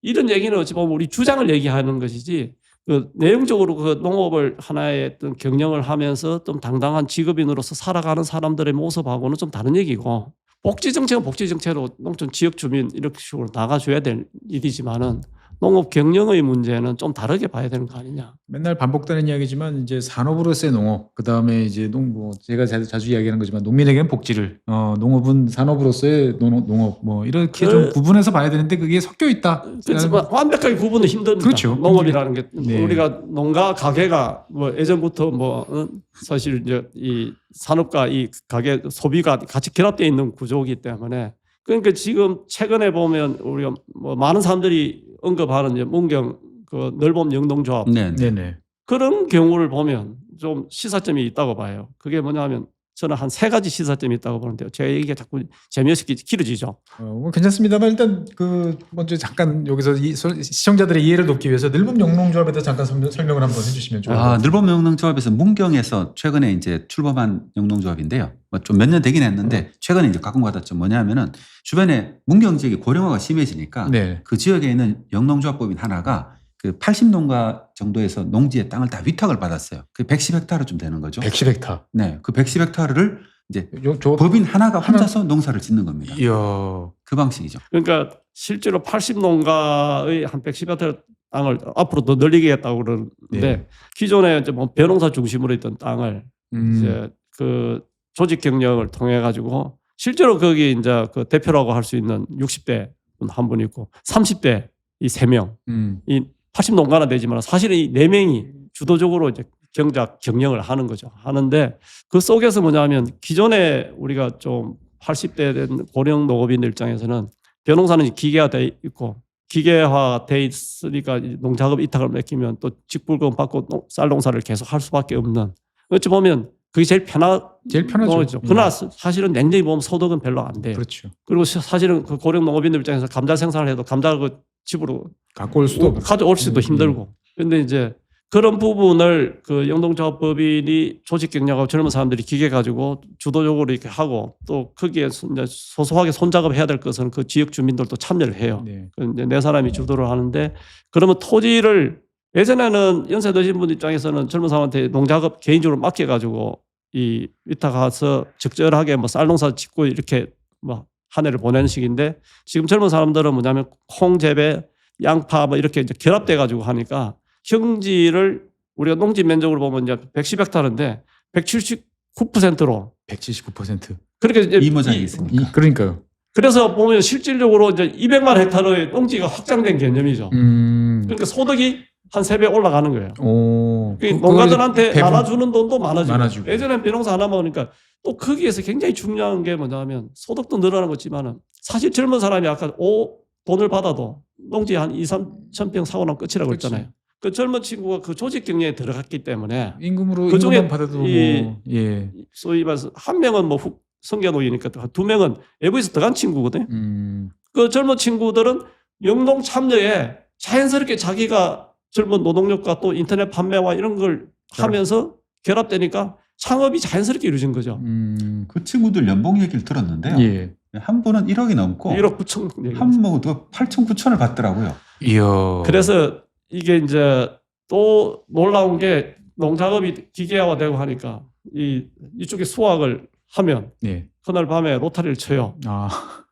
이런 얘기는 어찌 보면 우리 주장을 얘기하는 것이지 그 내용적으로 그 농업을 하나의 어떤 경영을 하면서 좀 당당한 직업인으로서 살아가는 사람들의 모습하고는 좀 다른 얘기고 복지 정책은 복지 정책으로 농촌 지역 주민 이렇게 식으로 나가줘야 될 일이지만은 농업 경영의 문제는 좀 다르게 봐야 되는 거 아니냐. 맨날 반복되는 이야기지만 이제 산업으로서의 농업, 그 다음에 이제 뭐 제가 자주 이야기하는 거지만 농민에게는 복지를, 농업은 산업으로서의 농업, 뭐 이렇게 좀 구분해서 봐야 되는데 그게 섞여 있다. 그렇지만 완벽하게 구분은 힘듭니다. 그렇죠. 농업이라는 게 네. 우리가 농가 가게가 뭐 예전부터 사실 이제 이 산업과 이 가게 소비가 같이 결합되어 있는 구조이기 때문에 그러니까 지금 최근에 보면 우리가 뭐 많은 사람들이 언급하는 이제 문경 그 넓은 영농조합 네네. 그런 경우를 보면 좀 시사점이 있다고 봐요. 그게 뭐냐면 저는 한 3가지 시사점이 있다고 보는데요. 제 얘기가 자꾸 재미없게 길어지죠. 뭐 괜찮습니다만 일단 그 먼저 잠깐 여기서 시청자들의 이해를 돕기 위해서 늘봄 영농조합에 대해서 잠깐 설명을 한번 해주시면 좋을 것 같아요. 늘봄 영농조합에서 문경에서 최근에 이제 출범한 영농조합인데요. 뭐 좀 몇 년 되긴 했는데 최근에 이제 가끔 가다 좀 뭐냐면은 주변에 문경 지역이 고령화가 심해지니까 네. 그 지역에 있는 영농조합법인 하나가 그 80농가 정도에서 농지의 땅을 다 위탁을 받았어요. 그 110헥타르쯤 되는 거죠. 110헥타. 네, 그 110헥타르를 이제 법인 하나가 혼자서 농사를 짓는 겁니다. 이야. 그 방식이죠. 그러니까 실제로 80농가의 한 110헥타르 땅을 앞으로 더 늘리겠다고 그러는데 네. 기존에 이제 뭐 벼농사 중심으로 있던 땅을 이제 그 조직 경영을 통해 가지고 실제로 거기 이제 그 대표라고 할 수 있는 60대 한 분 있고 30대 이 3명 이 80농가는 되지만 사실은 이 4명이 주도적으로 이제 경영을 하는 거죠. 하는데 그 속에서 뭐냐면 기존에 우리가 좀 80대 된 고령 농업인들 입장에서는 벼농사는 기계화돼 있고 기계화돼 있으니까 농작업 이탁을 맡기면 또 직불금 받고 쌀 농사를 계속 할 수밖에 없는 어찌 보면 그게 제일 편하죠. 농어죠. 그러나 사실은 냉정히 보면 소득은 별로 안 돼요. 그렇죠. 그리고 사실은 그 고령 농업인들 입장에서 감자 생산을 해도 감자 그 집으로 갖고 올 수도 가져올 수도 힘들고. 근데 이제 그런 부분을 그 영농조합법인이 조직 경영하고 젊은 사람들이 기계 가지고 주도적으로 이렇게 하고 또 거기에 이제 소소하게 손작업 해야 될 것은 그 지역 주민들도 참여를 해요. 네. 이제 4사람이 주도를 하는데 그러면 토지를 예전에는 연세 드신 분 입장에서는 젊은 사람한테 농작업 개인적으로 맡겨가지고 이 위탁가서 적절하게 뭐 쌀농사 짓고 이렇게 뭐 한 해를 보내는 식인데 지금 젊은 사람들은 뭐냐면 콩 재배, 양파 뭐 이렇게 이제 결합돼 가지고 하니까 형지를 우리가 농지 면적으로 보면 이제 110헥타르인데 179%로 179%. 그렇게 이제 이모작이 있으니까. 그러니까요. 그래서 보면 실질적으로 이제 200만 헥타르의 농지가 확장된 개념이죠. 그러니까 소득이 한 3배 올라가는 거예요. 오. 농가들한테 나눠주는 돈도 많아지고. 많아지고. 예전엔 벼농사 하나 먹으니까 또 거기에서 굉장히 중요한 게 뭐냐면 소득도 늘어나는 거지만은 사실 젊은 사람이 아까 돈을 받아도 농지 한 2, 3천 평 사고 나면 끝이라고 그렇지. 했잖아요. 그 젊은 친구가 그 조직 경영에 들어갔기 때문에 임금으로 그 중에 임금만 받아도 뭐, 예. 소위 말해서 한 명은 뭐 성계노이니까 2명은 외부에서 들어간 친구거든요. 그 젊은 친구들은 영농 참여에 자연스럽게 자기가 젊은 노동력과 또 인터넷 판매와 이런 걸 하면서 결합되니까 창업이 자연스럽게 이루어진 거죠. 그 친구들 연봉 얘기를 들었는데요. 예. 한 분은 1억이 넘고 1억 9천. 한 분은 또 8천 9천을 받더라고요. 이야. 그래서 이게 이제 또 놀라운 게 농작업이 기계화되고 하니까 이쪽에 수확을 하면 예. 그날 밤에 로타리를 쳐요. 아.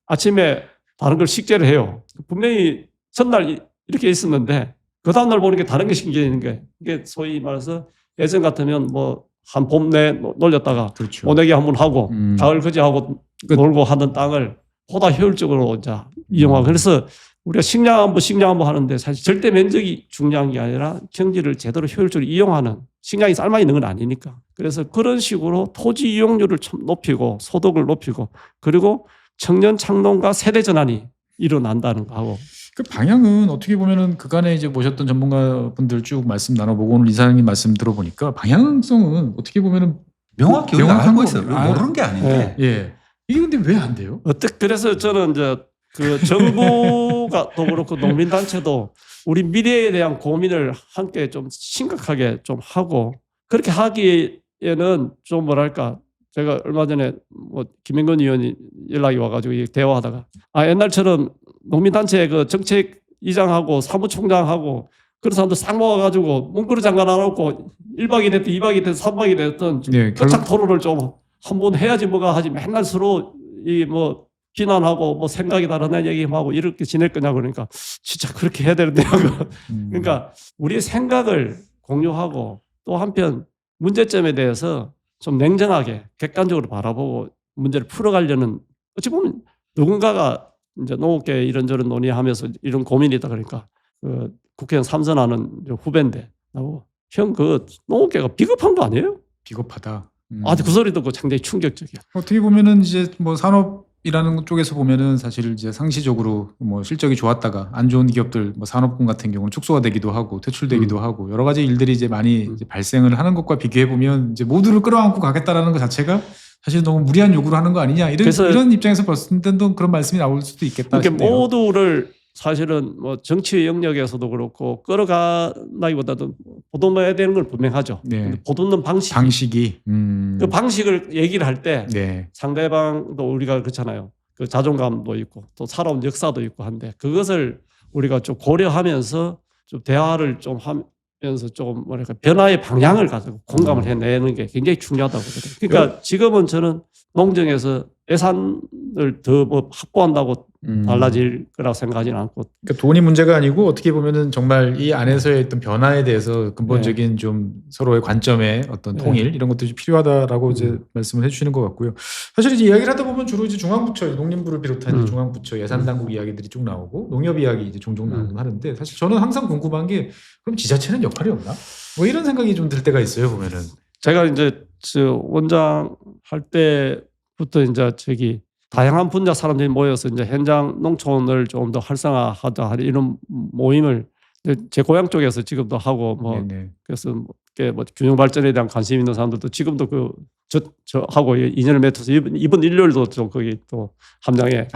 아침에 다른 걸 식재를 해요. 분명히 전날 이렇게 있었는데 그 다음날 보니까 다른 게 신기한 게 이게 소위 말해서 예전 같으면 뭐 한 봄 내 놀렸다가 그렇죠. 모내기 한번 하고 가을 거지하고 끝. 놀고 하던 땅을 보다 효율적으로 이제 이용하고 그래서 우리가 식량안보 하는데 사실 절대 면적이 중요한 게 아니라 경지를 제대로 효율적으로 이용하는 식량이 쌀만 있는 건 아니니까 그래서 그런 식으로 토지 이용률을 좀 높이고 소득을 높이고 그리고 청년 창농과 세대 전환이 일어난다는 거 하고 그 방향은 어떻게 보면은 그간에 이제 모셨던 전문가분들 쭉 말씀 나눠보고 오늘 이사장님 말씀 들어보니까 방향성은 어떻게 보면은 명확히 우리가 명확한 알고 있어요. 거군요. 모르는 게 아닌데. 예. 이게 근데 왜 안 돼요? 그래서 저는 이제 그 정부가 또 그렇고 농민단체도 우리 미래에 대한 고민을 함께 좀 심각하게 좀 하고 그렇게 하기에는 좀 뭐랄까 제가 얼마 전에 뭐 김영건 의원이 연락이 와가지고 대화하다가 옛날처럼 농민단체 그 정책이장하고 사무총장하고 그런 사람들 싹 모아가지고 문구를 잠깐 안 하고 1박이 됐든 2박이 됐든 3박이 됐든 네, 끝장 토론을 좀 한번 해야지 뭐가 하지 맨날 서로 이 뭐 비난하고 뭐 생각이 다르다는 얘기하고 이렇게 지낼 거냐 그러니까 진짜 그렇게 해야 되는데요. 그러니까 우리의 생각을 공유하고 또 한편 문제점에 대해서 좀 냉정하게 객관적으로 바라보고 문제를 풀어가려는 어찌 보면 누군가가 이제 농업계 이런저런 논의하면서 이런 고민이다 그러니까 그 국회의원 3선하는 후배인데 나보고 형 그 농업계가 비겁한 거 아니에요? 비겁하다. 아, 그 소리 듣고 굉장히 충격적이야. 어떻게 보면은 이제 뭐 산업이라는 쪽에서 보면은 사실 이제 상시적으로 뭐 실적이 좋았다가 안 좋은 기업들 뭐 산업군 같은 경우는 축소가 되기도 하고 퇴출되기도 하고 여러 가지 일들이 이제 많이 이제 발생을 하는 것과 비교해 보면 이제 모두를 끌어안고 가겠다라는 것 자체가 사실 너무 무리한 요구를 하는 거 아니냐 이런 입장에서 봤을 때도 그런 말씀이 나올 수도 있겠다 이렇게 싶네요. 모두를 사실은 뭐 정치 영역에서도 그렇고 끌어가나기보다도 보듬어야 되는 건 분명하죠. 네. 근데 보듬는 방식, 방식이 그 방식을 얘기를 할 때 네. 상대방도 우리가 그렇잖아요. 그 자존감도 있고 또 살아온 역사도 있고 한데 그것을 우리가 좀 고려하면서 좀 대화를 좀 하면서 좀 뭐랄까 변화의 방향을 가지고 공감을 해내는 게 굉장히 중요하다고 그러거든요. 그러니까 지금은 저는 농정에서 예산을 더 뭐 확보한다고 달라질 거라고 생각하지는 않고 그러니까 돈이 문제가 아니고 어떻게 보면은 정말 이 안에서의 어떤 변화에 대해서 근본적인 좀 서로의 관점의 어떤 통일 이런 것들이 필요하다라고 이제 말씀을 해주시는 것 같고요. 사실 이제 이야기를 하다 보면 주로 이제 중앙부처, 농림부를 비롯한 이제 중앙부처 예산당국 이야기들이 쭉 나오고 농협 이야기 이제 종종 나오긴 하는데 사실 저는 항상 궁금한 게 그럼 지자체는 역할이 없나? 뭐 이런 생각이 좀 들 때가 있어요 보면은. 제가 이제 저 원장 할 때부터 이제 저기 다양한 분야 사람들이 모여서 이제 현장 농촌을 좀 더 활성화하자 하는 이런 모임을 제 고향 쪽에서 지금도 하고 뭐 네네. 그래서 뭐 균형 발전에 대한 관심 있는 사람들도 지금도 저 하고 인연을 맺어서 이번 일요일도 좀 거기 또 함장에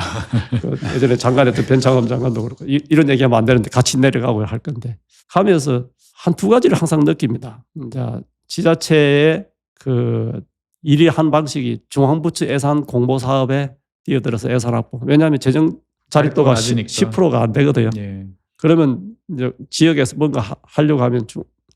그 예전에 장관했던 변창흠 장관도 그렇고 이런 얘기하면 안 되는데 같이 내려가고 할 건데 가면서 한 두 가지를 항상 느낍니다. 이제 지자체의 그 일이 한 방식이 중앙부처 예산 공모 사업에 뛰어들어서 예산 확보. 왜냐하면 재정 자립도가 낮으니까. 10%가 안 되거든요. 예. 그러면 이제 지역에서 뭔가 하려고 하면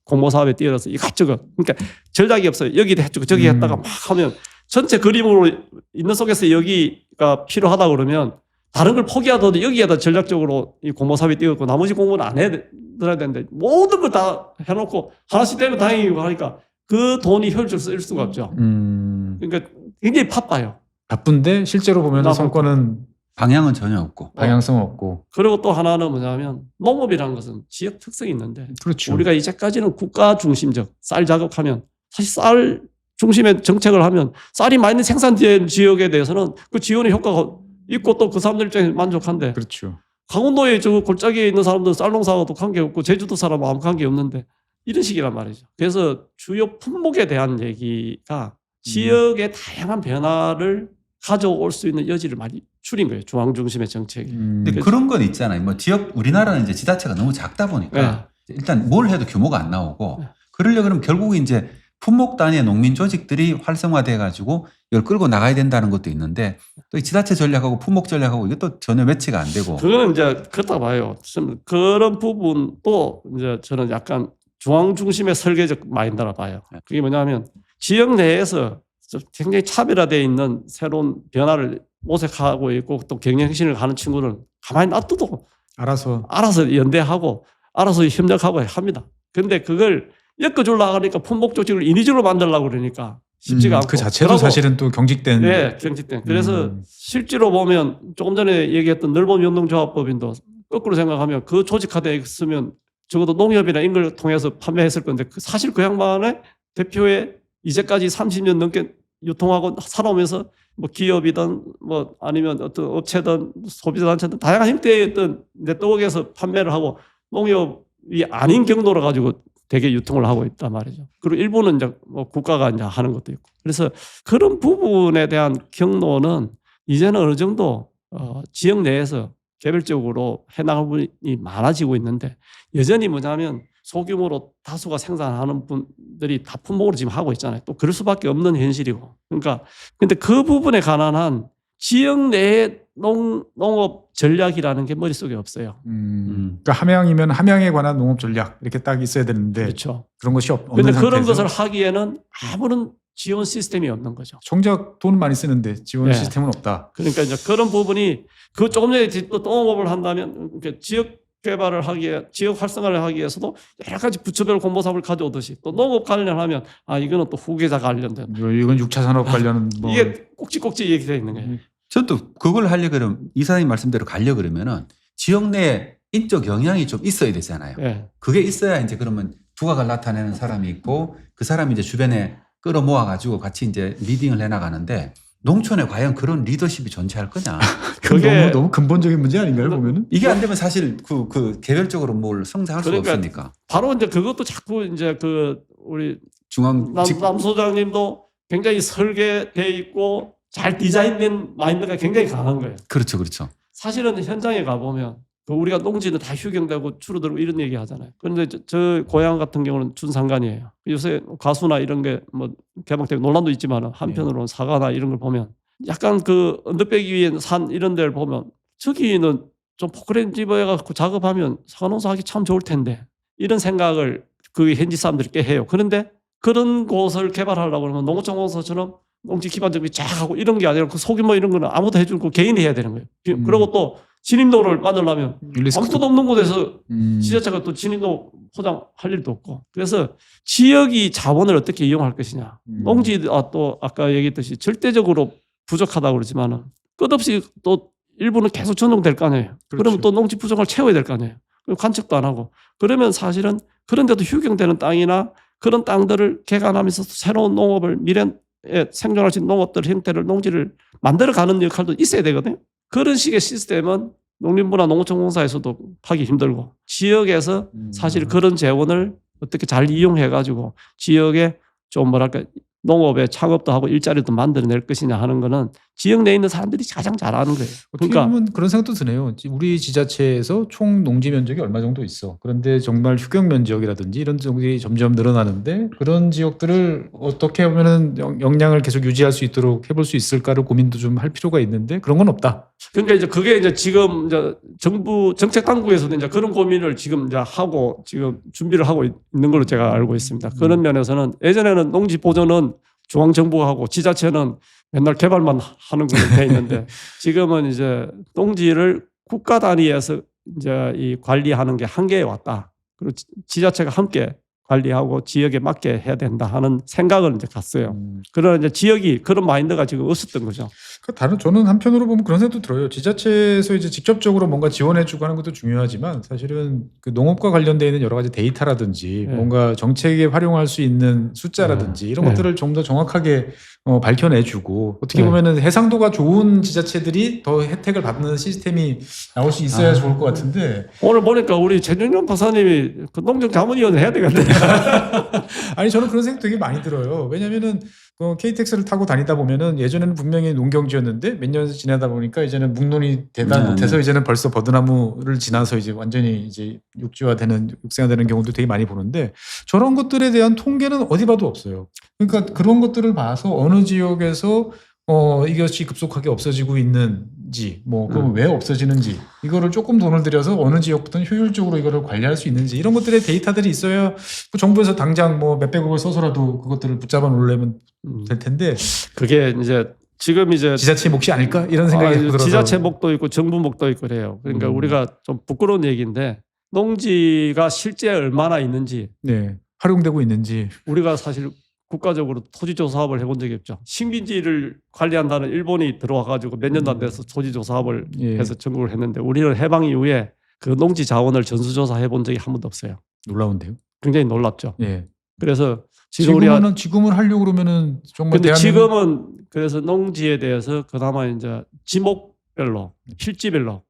공모 사업에 뛰어들어서 이것저것 그러니까 전략이 없어요. 여기도 해주고 저기 했다가 막 하면 전체 그림으로 있는 속에서 여기가 필요하다 그러면 다른 걸 포기하더라도 여기에다 전략적으로 이 공모 사업에 뛰어들고 나머지 공모는 안 해야 되는데 모든 걸 다 해놓고 하나씩 되면 다행이고 하니까 그 돈이 효율적으로 쓸 수가 없죠. 그러니까 굉장히 바빠요. 바쁜데 실제로 보면 성과는 방향은 전혀 없고. 방향성 없고. 그리고 또 하나는 뭐냐면 농업이라는 것은 지역 특성이 있는데 그렇죠. 우리가 이제까지는 국가 중심적 쌀 작업하면 사실 쌀 중심의 정책을 하면 쌀이 많이 생산된 지역에 대해서는 그 지원의 효과가 있고 또 그 사람들 입장에 만족한데 그렇죠. 강원도에 저 골짜기에 있는 사람들은 쌀 농사와도 관계없고 제주도 사람은 아무 관계없는데 이런 식이란 말이죠. 그래서 주요 품목에 대한 얘기가 지역의 다양한 변화를 가져올 수 있는 여지를 많이 줄인 거예요. 중앙 중심의 정책이. 근데 그런 건 있잖아요. 뭐 지역 우리나라는 이제 지자체가 너무 작다 보니까 일단 뭘 해도 규모가 안 나오고 그러려 그러면 결국 이제 품목 단위의 농민 조직들이 활성화돼 가지고 이걸 끌고 나가야 된다는 것도 있는데 또 이 지자체 전략하고 품목 전략하고 이것도 전혀 매치가 안 되고. 그거는 이제 그렇다 봐요. 그런 부분도 이제 저는 약간 중앙 중심의 설계적 마인드라 봐요. 그게 뭐냐면 지역 내에서 굉장히 차별화되어 있는 새로운 변화를 모색하고 있고 또 경영신을 가는 친구는 가만히 놔둬도 알아서 연대하고 알아서 협력하고 합니다. 그런데 그걸 엮어주려고 하니까 품목 조직을 인위적으로 만들려고 그러니까 쉽지가 않고. 그 자체도 사실은 또 경직된. 네, 경직된. 그래서 실제로 보면 조금 전에 얘기했던 넓은 연동조합법인도 거꾸로 생각하면 그 조직화되어 있으면 적어도 농협이나 이런 걸 통해서 판매했을 건데 사실 그 양반의 대표의 이제까지 30년 넘게 유통하고 살아오면서 뭐 기업이든 뭐 아니면 어떤 업체든 소비자단체든 다양한 형태의 어떤 네트워크에서 판매를 하고 농협이 아닌 경로로 가지고 되게 유통을 하고 있단 말이죠. 그리고 일부는 이제 뭐 국가가 이제 하는 것도 있고. 그래서 그런 부분에 대한 경로는 이제는 어느 정도 지역 내에서 개별적으로 해나갈 분이 많아지고 있는데 여전히 뭐냐면 소규모로 다수가 생산하는 분들이 다 품목으로 지금 하고 있잖아요. 또 그럴 수밖에 없는 현실이고. 그러니까 근데 그 부분에 관한 지역 내의 농업 전략이라는 게 머릿속에 없어요. 그러니까 함양이면 함양에 관한 농업 전략 이렇게 딱 있어야 되는데 그렇죠. 그런 것이 없는 그런데 상태에서. 그런 것을 하기에는 아무런 지원 시스템이 없는 거죠. 정작 돈 많이 쓰는데 지원 네. 시스템은 없다. 그러니까 이제 그런 부분이 그 조금 전에 또 농업을 한다면 지역 개발을 하기에 지역 활성화를 하기 위해서도 여러 가지 부처별 공모사업을 가져오듯이 또 농업 관련하면 이거는 또 후계자 관련된 이건 6차 산업 관련 뭐 이게 꼭지꼭지 얘기되어 있는 거예요. 저도 그걸 하려 그러면 이사님 말씀대로 가려 그러면은 지역 내 인적 영향이 좀 있어야 되잖아요. 예. 그게 있어야 이제 그러면 두각을 나타내는 사람이 있고 그 사람이 이제 주변에 끌어모아 가지고 같이 이제 리딩을 해 나가는데 농촌에 과연 그런 리더십이 존재할 거냐? 그게 너무 근본적인 문제 아닌가요 보면은? 이게 안 되면 사실 그 개별적으로 뭘 성장할 수가 그러니까 없으니까. 바로 이제 그것도 자꾸 이제 그 우리 중앙 남 소장님도 굉장히 설계돼 있고 잘 디자인된 마인드가 굉장히 강한 거예요. 그렇죠, 그렇죠. 사실은 현장에 가보면 그 우리가 농지는 다 휴경되고 줄어들고 이런 얘기 하잖아요. 그런데 저 고향 같은 경우는 준상간이에요. 요새 가수나 이런 게 뭐 개방되고 논란도 있지만 한편으로는 사과나 이런 걸 보면 약간 그 언덕배기 위에 산 이런 데를 보면 저기는 좀 포크레인 집어해갖고 작업하면 사과 농사하기 참 좋을 텐데 이런 생각을 그 현지 사람들이 꽤 해요. 그런데 그런 곳을 개발하려고 그러면 농어촌 공사처럼 농지 기반 정비 쫙 하고 이런 게 아니라 그 소규모 이런 거는 아무도 해줄 거 개인이 해야 되는 거예요. 그리고 또 진입로를 만들려면 아무것도 없는 곳에서 지자체가 또 진입로 포장할 일도 없고 그래서 지역이 자원을 어떻게 이용할 것이냐. 농지 또 아까 얘기했듯이 절대적으로 부족하다고 그러지만은 끝없이 또 일부는 계속 전용될 거 아니에요. 그렇죠. 그러면 또 농지 부족을 채워야 될 거 아니에요. 그럼 관측도 안 하고 그러면 사실은 그런데도 휴경되는 땅이나 그런 땅들을 개간하면서 새로운 농업을 미래에 생존할 수 있는 농업들 형태를 농지를 만들어가는 역할도 있어야 되거든요. 그런 식의 시스템은 농림부나 농어촌공사에서도 하기 힘들고 지역에서 사실 그런 재원을 어떻게 잘 이용해가지고 지역에 좀 뭐랄까 농업에 창업도 하고 일자리도 만들어낼 것이냐 하는 거는 지역 내에 있는 사람들이 가장 잘 아는 거예요. 어떻게 그러니까 보면 그런 생각도 드네요. 우리 지자체에서 총 농지 면적이 얼마 정도 있어. 그런데 정말 휴경 면적이라든지 이런 쪽이 점점 늘어나는데 그런 지역들을 어떻게 하면은 역량을 계속 유지할 수 있도록 해볼 수 있을까를 고민도 좀 할 필요가 있는데 그런 건 없다. 그러니까 이제 그게 이제 지금 이제 정부 정책 당국에서도 이제 그런 고민을 지금 이제 하고 지금 준비를 하고 있는 걸로 제가 알고 있습니다. 그런 면에서는 예전에는 농지 보존은 중앙 정부가 하고 지자체는 맨날 개발만 하는 걸로 돼 있는데 지금은 이제 농지를 국가 단위에서 이제 이 관리하는 게 한계에 왔다. 그리고 지자체가 함께 관리하고 지역에 맞게 해야 된다 하는 생각을 이제 갔어요. 그러나 이제 지역이 그런 마인드가 지금 없었던 거죠. 저는 한편으로 보면 그런 생각도 들어요. 지자체에서 이제 직접적으로 뭔가 지원해주고 하는 것도 중요하지만 사실은 그 농업과 관련되어 있는 여러 가지 데이터라든지 네. 뭔가 정책에 활용할 수 있는 숫자라든지 이런 네. 것들을 좀 더 정확하게 밝혀내주고 어떻게 네. 보면은 해상도가 좋은 지자체들이 더 혜택을 받는 시스템이 나올 수 있어야 좋을 것 같은데 오늘 보니까 우리 최준용 박사님이 그 농정자문위원 해야 되겠네. 아니 저는 그런 생각 되게 많이 들어요. 왜냐면은 KTX를 타고 다니다 보면은 예전에는 분명히 농경지였는데 몇 년 지나다 보니까 이제는 묵론이 되다 못해서 이제는 벌써 버드나무를 지나서 이제 완전히 이제 육지화되는 육생화되는 경우도 되게 많이 보는데 저런 것들에 대한 통계는 어디 봐도 없어요. 그러니까 그런 것들을 봐서 어느 지역에서 이것이 급속하게 없어지고 있는지, 그럼 왜 없어지는지, 이거를 조금 돈을 들여서 어느 지역부터는 효율적으로 이거를 관리할 수 있는지, 이런 것들의 데이터들이 있어야 정부에서 당장 몇백억을 써서라도 그것들을 붙잡아 놓으려면 될 텐데, 그게 이제 지금 이제 지자체 몫이 아닐까? 이런 생각이 들어서. 지자체 목도 있고 정부 목도 있고 그래요. 그러니까 우리가 좀 부끄러운 얘기인데 농지가 실제 얼마나 있는지 네, 활용되고 있는지. 우리가 사실 국가적으로 토지조사 사업을 해본 적이 없죠. 식민지를 관리한다는 일본이 들어와가지고 몇 년도 안 돼서 토지조사 사업을 해서 전국을 했는데 우리는 해방 이후에 그 농지 자원을 전수조사 해본 적이 한 번도 없어요. 놀라운데요. 굉장히 놀랍죠. 예. 그래서 지금 지금은 하려고 그러면은 정말 근데 지금은 그래서 농지에 대해서 그나마 이제 지목별로 필지별로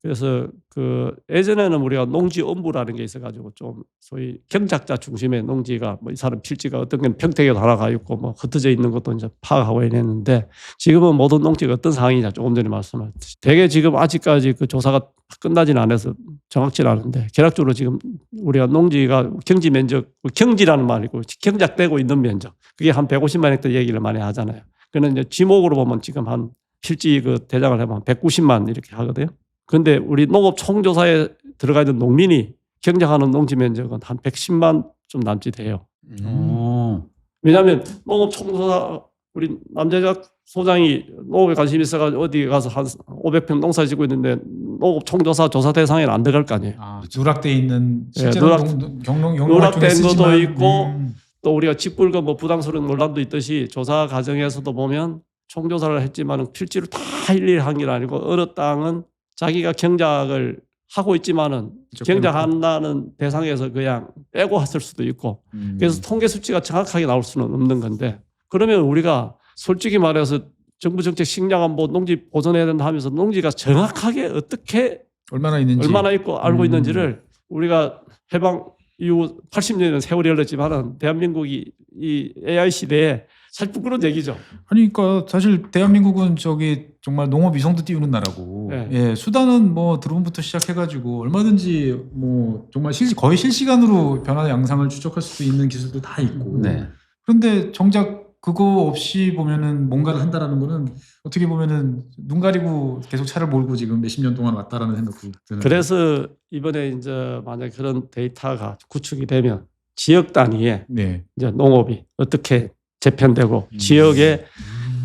그래서 그 예전에는 우리가 농지 업무라는 게 있어가지고 좀 소위 경작자 중심의 농지가 이 사람 필지가 어떤 건 평택에 하나가 있고 흩어져 있는 것도 이제 파악하고 이랬는데 지금은 모든 농지가 어떤 상황이냐 조금 전에 말씀하셨듯이 되게 지금 아직까지 그 조사가 끝나지는 않아서 정확치는 않은데 계략적으로 지금 우리가 농지가 경지 면적 경지라는 말이고 경작되고 있는 면적 그게 한 150만 헥터 얘기를 많이 하잖아요. 그는 이제 지목으로 보면 지금 한 필지 그 대장을 해보면 190만 이렇게 하거든요. 그런데 우리 농업 총조사에 들어가 있는 농민이 경작하는 농지 면적은 한 110만 좀 남짓 해요. 왜냐하면 농업 총조사 우리 남재작 소장이 농업에 관심 있어가지고 어디 가서 한 500평 농사 짓고 있는데 농업 총조사 조사 대상에는 안 들어갈 거 아니에요. 누락돼 있는 예, 실제로 누락된 것도 있고 또 우리가 직불금 뭐 부당스러운 논란도 있듯이 조사 과정에서도 보면 총조사를 했지만은 필지를 다 일일이 한 게 아니고 어느 땅은 자기가 경작을 하고 있지만은 경작한다는 대상에서 그냥 빼고 왔을 수도 있고 그래서 통계 수치가 정확하게 나올 수는 없는 건데 그러면 우리가 솔직히 말해서 정부 정책 식량 뭐 농지 보존해야 된다 하면서 농지가 정확하게 어떻게 얼마나 있는지 얼마나 있고 알고 있는지를 우리가 해방 이후 80년은 세월이 흘렀지만은 대한민국이 이 AI 시대에 사실 부끄러운 얘기죠. 아니, 그러니까 사실 대한민국은 저기 정말 농업 위성도 띄우는 나라고, 네. 예, 수단은 뭐 드론부터 시작해가지고 얼마든지 뭐 정말 거의 실시간으로 변화 양상을 추적할 수 있는 기술도 다 있고. 네. 그런데 정작 그거 없이 보면은 뭔가를 한다라는 거는 어떻게 보면은 눈 가리고 계속 차를 몰고 지금 몇십 년 동안 왔다라는 생각도 드는. 그래서 이번에 이제 만약 그런 데이터가 구축이 되면 지역 단위에 네. 이제 농업이 어떻게 재편되고 지역의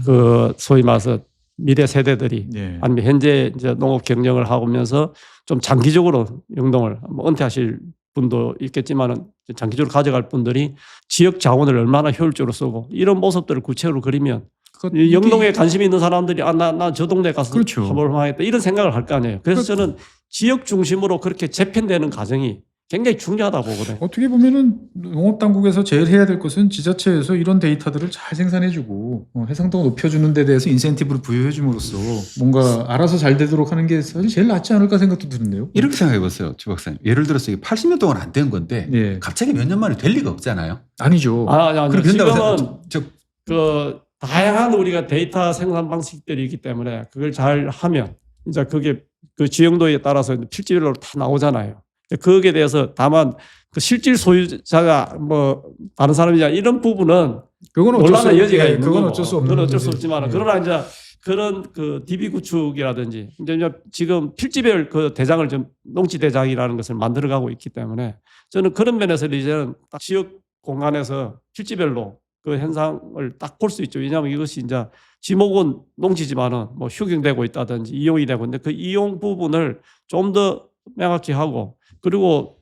그 소위 말해서 미래 세대들이 네. 아니면 현재 이제 농업 경영을 하면서 좀 장기적으로 영농을 뭐 은퇴하실 분도 있겠지만은 장기적으로 가져갈 분들이 지역 자원을 얼마나 효율적으로 쓰고 이런 모습들을 구체적으로 그리면 이 영농에 관심이 있는 사람들이 나 저 동네 가서 그렇죠. 해볼만하겠다 이런 생각을 할 거 아니에요. 그래서 저는 지역 중심으로 그렇게 재편되는 과정이 굉장히 중요하다고 보거든요. 어떻게 보면은 농업 당국에서 제일 해야 될 것은 지자체에서 이런 데이터들을 잘 생산해주고 해상도가 높여주는 데 대해서 인센티브를 부여해줌으로써 뭔가 알아서 잘 되도록 하는 게 사실 제일 낫지 않을까 생각도 드는데요. 이렇게 생각해 보세요, 주 박사님. 예를 들어서 이게 80년 동안 안 된 건데 예. 갑자기 몇 년 만에 될 리가 없잖아요. 아니죠. 아니, 그렇게 된다고 지금은 생각- 그 다양한 우리가 데이터 생산 방식들이 있기 때문에 그걸 잘 하면 이제 그게 그 지형도에 따라서 필지별로 다 나오잖아요. 거기에 대해서 다만 그 실질 소유자가 뭐 다른 사람이냐 이런 부분은 그건 어쩔 수 논란의 여지가 예, 있는 그건 거고. 어쩔 수 없는 그건 어쩔 수 문제죠. 없지만 예. 그러나 이제 그런 그 DB 구축이라든지 이제 지금 필지별 그 대장을 좀 농지 대장이라는 것을 만들어가고 있기 때문에 저는 그런 면에서 이제는 딱 지역 공간에서 필지별로 그 현상을 딱 볼 수 있죠. 왜냐하면 이것이 이제 지목은 농지지만은 뭐 휴경되고 있다든지 이용이 되고 있는데 그 이용 부분을 좀 더 명확히 하고 그리고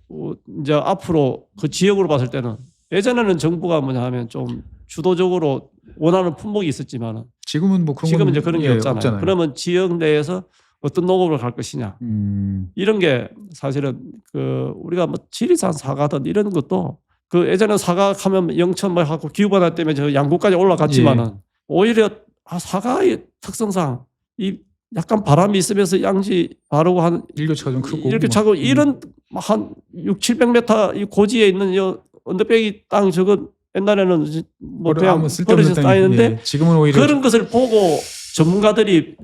이제 앞으로 그 지역으로 봤을 때는 예전에는 정부가 뭐냐 하면 좀 주도적으로 원하는 품목이 있었지만은 지금은 뭐 그런 지금은 건 이제 그런 게 예, 없잖아요. 그러면 지역 내에서 어떤 농업을 갈 것이냐 이런 게 사실은 그 우리가 뭐 지리산 사과든 이런 것도 그 예전에 사과 하면 영천 뭐 하고 기후 변화 때문에 저 양구까지 올라갔지만은 오히려 사과의 특성상 이 약간 바람이 있으면서 양지 바르고 한 일교차가 좀 크고 이렇게 차고 이런 한 600-700m 이 고지에 있는 이 언덕배기 땅 저거 옛날에는 뭐 그냥 아무 쓸데없는 버려져서 땅이, 쌓이는데 예, 지금은 오히려 그런 것을 보고 전문가들이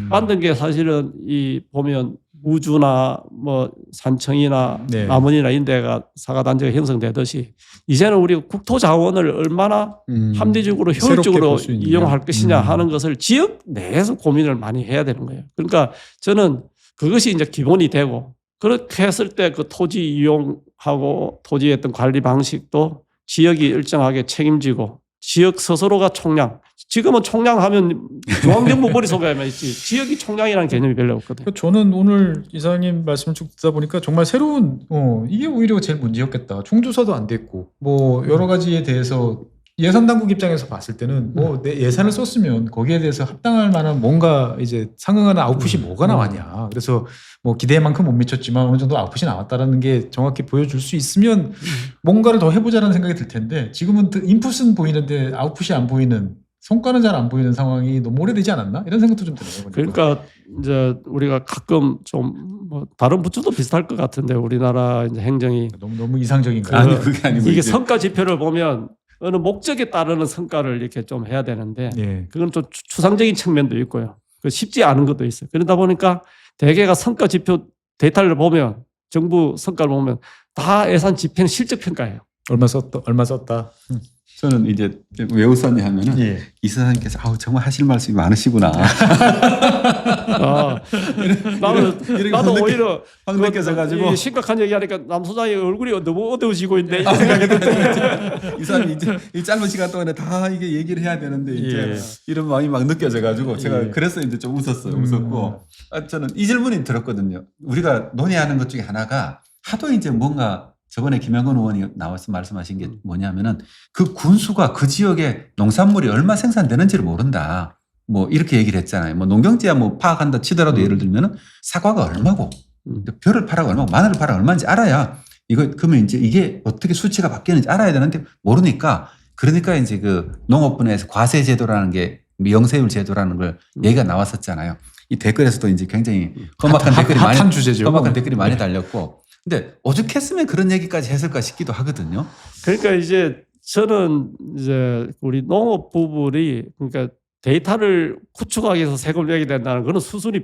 만든 게 사실은 이 보면 우주나 뭐 산청이나 네. 남원이나 이런 데가 사과 단지가 형성되듯이 이제는 우리 국토 자원을 얼마나 합리적으로 새롭게 효율적으로 볼수 있느냐. 이용할 것이냐 하는 것을 지역 내에서 고민을 많이 해야 되는 거예요. 그러니까 저는 그것이 이제 기본이 되고 그렇게 했을 때 그 토지 이용하고 토지의 어떤 관리 방식도 지역이 일정하게 책임지고 지역 스스로가 총량. 지금은 총량하면 중앙정부 머릿속에만 있지 지역이 총량이라는 개념이 별로 없거든요. 그러니까 저는 오늘 이사님 말씀을 쭉 듣다 보니까 정말 새로운 이게 오히려 제일 문제였겠다. 총조사도 안 됐고 뭐 여러 가지에 대해서 예산 당국 입장에서 봤을 때는 뭐 내 예산을 썼으면 거기에 대해서 합당할 만한 뭔가 이제 상응하는 아웃풋이 뭐가 나왔냐. 그래서 뭐 기대만큼 못 미쳤지만 어느 정도 아웃풋이 나왔다라는 게 정확히 보여줄 수 있으면 뭔가를 더 해보자라는 생각이 들 텐데 지금은 인풋은 보이는데 아웃풋이 안 보이는 성과는 잘 안 보이는 상황이 너무 오래되지 않았나? 이런 생각도 좀 드네요. 그러니까 이제 우리가 가끔 좀 뭐 다른 부처도 비슷할 것 같은데 우리나라 이제 행정이 너무 이상적인가요? 아니 그게 아니고 이게 이제 성과 지표를 보면 어느 목적에 따르는 성과를 이렇게 좀 해야 되는데 예. 그건 좀 추상적인 측면도 있고요. 그 쉽지 않은 것도 있어요. 그러다 보니까 대개가 성과 지표 데이터를 보면 정부 성과를 보면 다 예산 집행 실적 평가예요. 얼마 썼다. 저는 이제 왜 웃었냐 하면은 예. 이사장님께서 아우 정말 하실 말씀이 많으시구나. 아, 나도 오히려 확 느껴져가지고 이 심각한 얘기하니까 남 소장의 얼굴이 너무 어두워지고 있네 이 생각이 드는데 이사장님 이제 이 짧은 시간 동안에 다 이게 얘기를 해야 되는데 이제 예. 이런 마음이 막 느껴져가지고 제가 예. 그래서 이제 좀 웃었어요. 웃었고 저는 이 질문이 들었거든요. 우리가 논의하는 것 중에 하나가 하도 이제 뭔가 저번에 김영건 의원이 나와서 말씀하신 게 뭐냐면은 그 군수가 그 지역에 농산물이 얼마 생산되는지를 모른다. 뭐 이렇게 얘기를 했잖아요. 뭐 농경지야 뭐 파악한다 치더라도 예를 들면은 사과가 얼마고 벼를 팔아가 얼마고 마늘을 팔아가 얼마인지 알아야 이거 그러면 이제 이게 어떻게 수치가 바뀌는지 알아야 되는데 모르니까 그러니까 이제 그 농업분야에서 과세 제도라는 게 영세율 제도라는 걸 얘기가 나왔었잖아요. 이 댓글에서도 이제 굉장히 험악한 댓글이 많이 핫한 주제죠. 험악한 댓글이 많이 달렸고 근데 오죽했으면 그런 얘기까지 했을까 싶기도 하거든요. 그러니까 이제 저는 이제 우리 농업 부분이 그러니까 데이터를 구축하기 위해서 세금을 내게 된다는 그런 수순이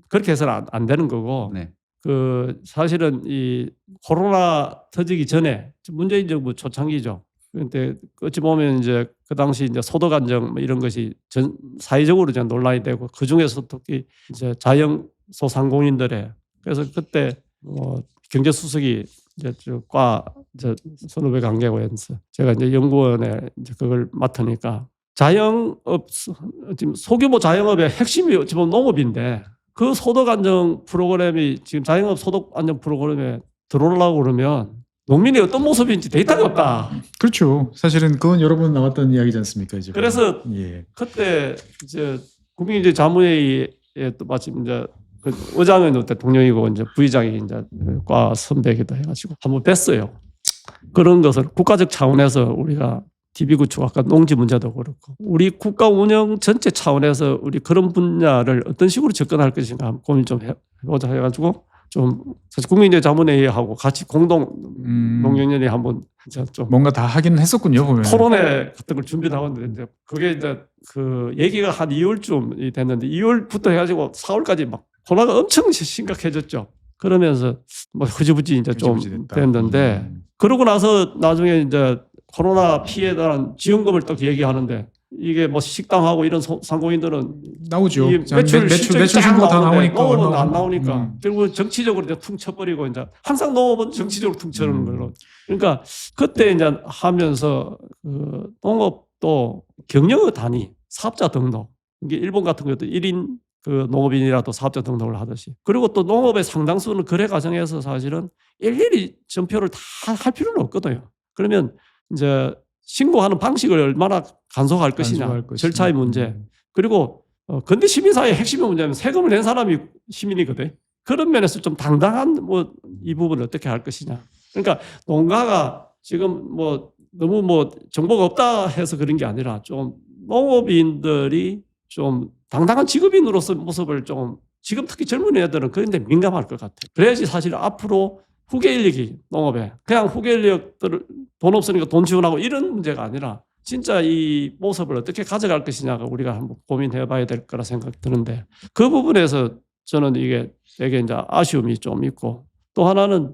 그렇게 해서는 안 되는 거고 네. 그 사실은 이 코로나 터지기 전에 문재인 정부 초창기죠. 그런데 어찌 보면 이제 그 당시 이제 소득 안정 뭐 이런 것이 전 사회적으로 이제 논란이 되고 그 중에서 특히 이제 자영 소상공인들의 그래서 그때 뭐 경제수석이 이제 과 선후배 관계고였어. 제가 이제 연구원에 이제 그걸 맡으니까 자영업 지금 소규모 자영업의 핵심이 지금 농업인데 그 소득 안정 프로그램이 지금 자영업 소득 안정 프로그램에 들어오려고 그러면 농민이 어떤 모습인지 데이터가 없다. 그렇죠. 사실은 그건 여러 번 나왔던 이야기지 않습니까? 이제. 그래서 예. 그때 이제 국민이제 자문회의에 또 마침 이제 그 의장은 대통령이고 이제 부의장이 이제 과 선배기도 해가지고 한번 뵀어요. 그런 것을 국가적 차원에서 우리가 DB 구축 아까 농지 문제도 그렇고 우리 국가 운영 전체 차원에서 우리 그런 분야를 어떤 식으로 접근할 것인가 한번 고민 좀 해보자 해가지고 좀 사실 국민의 자문회의하고 같이 공동 농경연이 한번 이제 좀 뭔가 다 하긴 했었군요 보면. 토론회 같은 걸 준비를 하고 있는데 이제 그게 이제 그 얘기가 한 2월쯤이 됐는데 2월부터 해가지고 4월까지 막 코로나가 엄청 심각해졌죠. 그러면서 뭐 흐지부지 이제 좀 흐지부지 됐다. 됐는데 그러고 나서 나중에 이제 코로나 피해에 대한 지원금을 또 얘기하는데 이게 뭐 식당하고 이런 상공인들은 나오죠. 이 매출 신고 다 나오니까 농업은 안 나오니까 결국 정치적으로 이제 퉁 쳐버리고 이제 항상 농업은 정치적으로 퉁 쳐는 걸로. 그러니까 그때 이제 하면서 그 농업도 경영의 단위, 사업자 등록 이게 일본 같은 것도 1인 그 농업인이라도 사업자 등록을 하듯이 그리고 또 농업의 상당수는 거래 과정에서 사실은 일일이 전표를 다 할 필요는 없거든요. 그러면 이제 신고하는 방식을 얼마나 간소화할 것이냐, 절차의 문제. 그리고 근대 시민사회의 핵심의 문제는 세금을 낸 사람이 시민이거든. 그런 면에서 좀 당당한 뭐 이 부분을 어떻게 할 것이냐. 그러니까 농가가 지금 뭐 너무 뭐 정보가 없다 해서 그런 게 아니라 좀 농업인들이 좀 당당한 직업인으로서 모습을 좀 지금 특히 젊은 애들은 그런데 민감할 것 같아요. 그래야지 사실 앞으로 후계 인력이 농업에 그냥 후계 인력들을 돈 없으니까 돈 지원하고 이런 문제가 아니라 진짜 이 모습을 어떻게 가져갈 것이냐가 우리가 한번 고민해 봐야 될 거라 생각이 드는데 그 부분에서 저는 이게 되게 이제 아쉬움이 좀 있고 또 하나는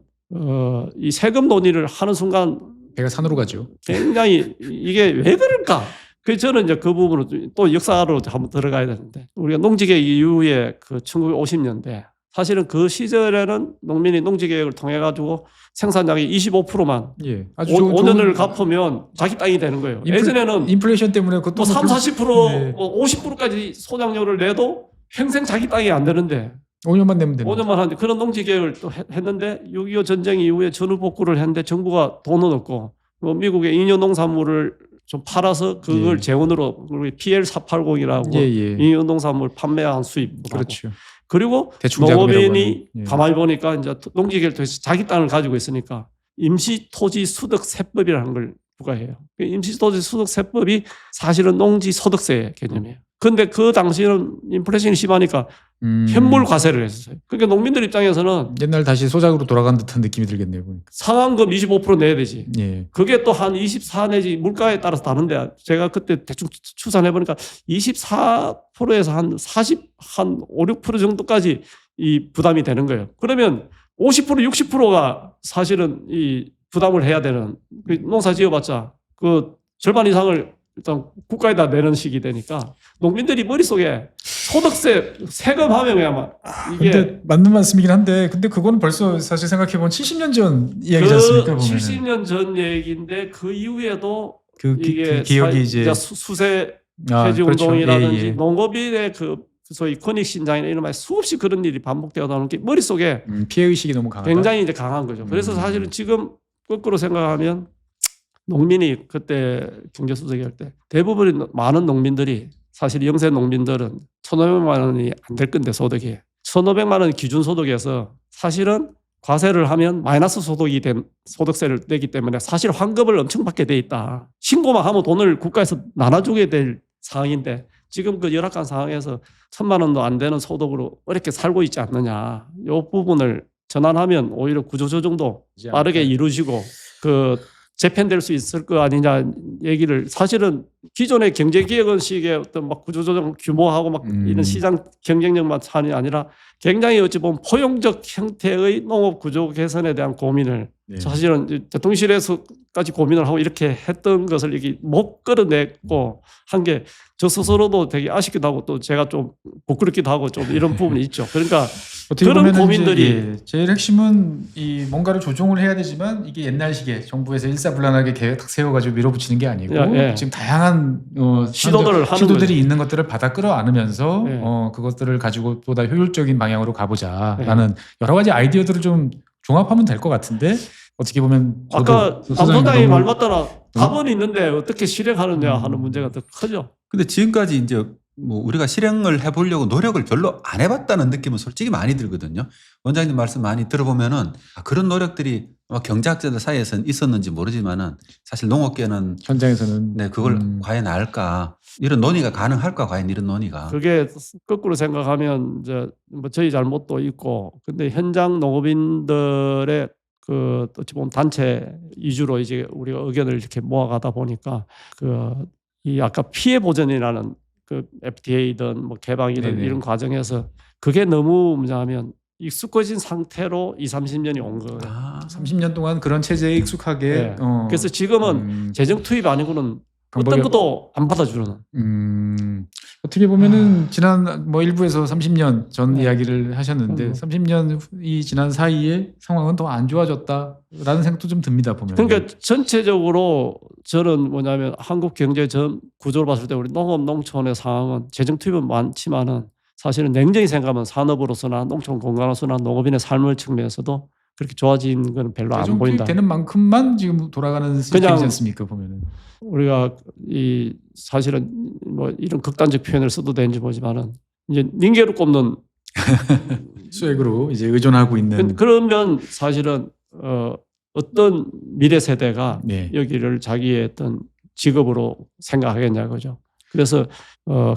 이 세금 논의를 하는 순간 배가 산으로 가죠. 굉장히 이게 왜 그럴까? 그래서 저는 이제 그 부분을 또 역사로 한번 들어가야 되는데 우리가 농지개혁 이후에 그 1950년대 사실은 그 시절에는 농민이 농지개혁을 통해 가지고 생산량이 25%만 예. 아주 5년을 갚으면 자기 땅이 되는 거예요. 예전에는 인플레이션 때문에 그것도 뭐 3, 40%, 예. 뭐 50%까지 소장료를 내도 평생 자기 땅이 안 되는데 5년만 내면 됩니다. 5년만 하는데 그런 농지개혁을 또 했는데 6.25 전쟁 이후에 전후복구를 했는데 정부가 돈은 없고 뭐 미국의 잉여 농산물을 좀 팔아서 그걸 예. 재원으로 우리 PL480이라고 예, 예. 잉여 농산물 판매한 수입 그렇죠. 그리고 대충 자금이라고 농업인이 하는. 예. 가만히 보니까 이제 농지개혁을 통해서 자기 땅을 가지고 있으니까 임시토지수득세법이라는 걸 부과해요. 그 임시토지수득세법이 사실은 농지소득세 개념이에요. 근데 그 당시에는 인플레이션이 심하니까 현물 과세를 했었어요. 그러니까 농민들 입장에서는 옛날 다시 소작으로 돌아간 듯한 느낌이 들겠네요. 보니까. 상환금 25% 내야 되지. 예. 그게 또 한 24 내지 물가에 따라서 다른데 제가 그때 대충 추산해 보니까 24%에서 한 40, 한 5, 6% 정도까지 이 부담이 되는 거예요. 그러면 50%, 60%가 사실은 이 부담을 해야 되는 그 농사 지어봤자 그 절반 이상을 일단 국가에다 내는 식이 되니까 농민들이 머릿속에 소득세 세금하면 그냥 이게 근데 맞는 말씀이긴 한데 근데 그거는 벌써 사실 생각해보면 70년 전 이야기지 않습니까? 보면은. 70년 전 얘기인데 그 이후에도 그 이게 기억이 이제 수세 아, 폐지 그렇죠. 운동이라든지 예, 예. 농업인의 그 소위 권익 신장이나 이런 말 수없이 그런 일이 반복되어 나오는 게 머릿속에 피해 의식이 너무 강하다. 굉장히 이제 강한 거죠. 그래서 사실은 지금 거꾸로 생각하면 농민이 그때 경제수석이 할 때 대부분 많은 농민들이 사실 영세 농민들은 1,500만 원이 안 될 건데 소득이 1,500만 원 기준 소득에서 사실은 과세를 하면 마이너스 소득이 된 소득세를 내기 때문에 사실 환급을 엄청 받게 돼 있다. 신고만 하면 돈을 국가에서 나눠주게 될 상황인데 지금 그 열악한 상황에서 1,000만 원도 안 되는 소득으로 어렵게 살고 있지 않느냐. 이 부분을 전환하면 오히려 구조조정도 빠르게 이루어지고 그 재편될 수 있을 거 아니냐 얘기를 사실은 기존의 경제기획원식의 어떤 막 구조조정 규모하고 막 이런 시장 경쟁력만 차원이 아니라 굉장히 어찌 보면 포용적 형태의 농업 구조 개선에 대한 고민을 네. 사실은 대통령실에서까지 고민을 하고 이렇게 했던 것을 이게 못 끌어냈고 한 게 저 스스로도 되게 아쉽기도 하고 또 제가 좀 부끄럽기도 하고 좀 이런 부분이 있죠. 그러니까 어떻게 그런 보면은 고민들이 이제, 제일 핵심은 이 뭔가를 조정을 해야 되지만 이게 옛날식의 정부에서 일사불란하게 계획 딱 세워가지고 밀어붙이는 게 아니고 예. 지금 다양한 시도들을 하는 시도들이 거죠. 있는 것들을 받아 끌어안으면서 예. 그것들을 가지고 보다 효율적인 방향으로 가보자라는 여러 가지 아이디어들을 좀 종합하면 될 것 같은데 어떻게 보면 아까 저도 남소장이 너무- 말 맞다나 답은 있는데 어떻게 실행하느냐 하는 문제가 더 크죠. 근데 지금까지 이제 뭐 우리가 실행을 해보려고 노력을 별로 안 해봤다는 느낌은 솔직히 많이 들거든요. 원장님 말씀 많이 들어보면은 그런 노력들이 아마 경제학자들 사이에서는 있었는지 모르지만은 사실 농업계는 현장에서는 네, 그걸 과연 알까? 이런 논의가 가능할까? 과연 이런 논의가. 그게 거꾸로 생각하면 이제 뭐 저희 잘못도 있고 근데 현장 농업인들의 그 어찌 보면 단체 위주로 이제 우리가 의견을 이렇게 모아가다 보니까 그 이 아까 피해 보전이라는 그 FTA든 뭐 개방이든 네네. 이런 과정에서 그게 너무 뭐냐면 익숙해진 상태로 20-30년이 온 거예요. 30년 동안 그런 체제에 익숙하게 네. 그래서 지금은 재정 투입 아니고는 어떤 방법이- 것도 안 받아주는. 어떻게 보면은 지난 뭐 일부에서 30년 전 네. 이야기를 하셨는데 30년이 지난 사이에 상황은 더 안 좋아졌다라는 생각도 좀 듭니다 보면. 그러니까 전체적으로 저는 뭐냐면 한국 경제 전 구조를 봤을 때 우리 농업 농촌의 상황은 재정 투입은 많지만은 사실은 냉정히 생각하면 산업으로서나 농촌 공간으로서나 농업인의 삶의 측면에서도 그렇게 좋아진 건 별로 안 보인다. 되는 만큼만 지금 돌아가는 시스템이지 않습니까 보면은. 우리가 이 사실은 뭐 이런 극단적 표현을 써도 되는지 모르지만은 이제 닌게로 꼽는 수액으로 이제 의존하고 있는. 그러면 사실은 어떤 미래 세대가 네. 여기를 자기의 어떤 직업으로 생각하겠냐 그죠. 그래서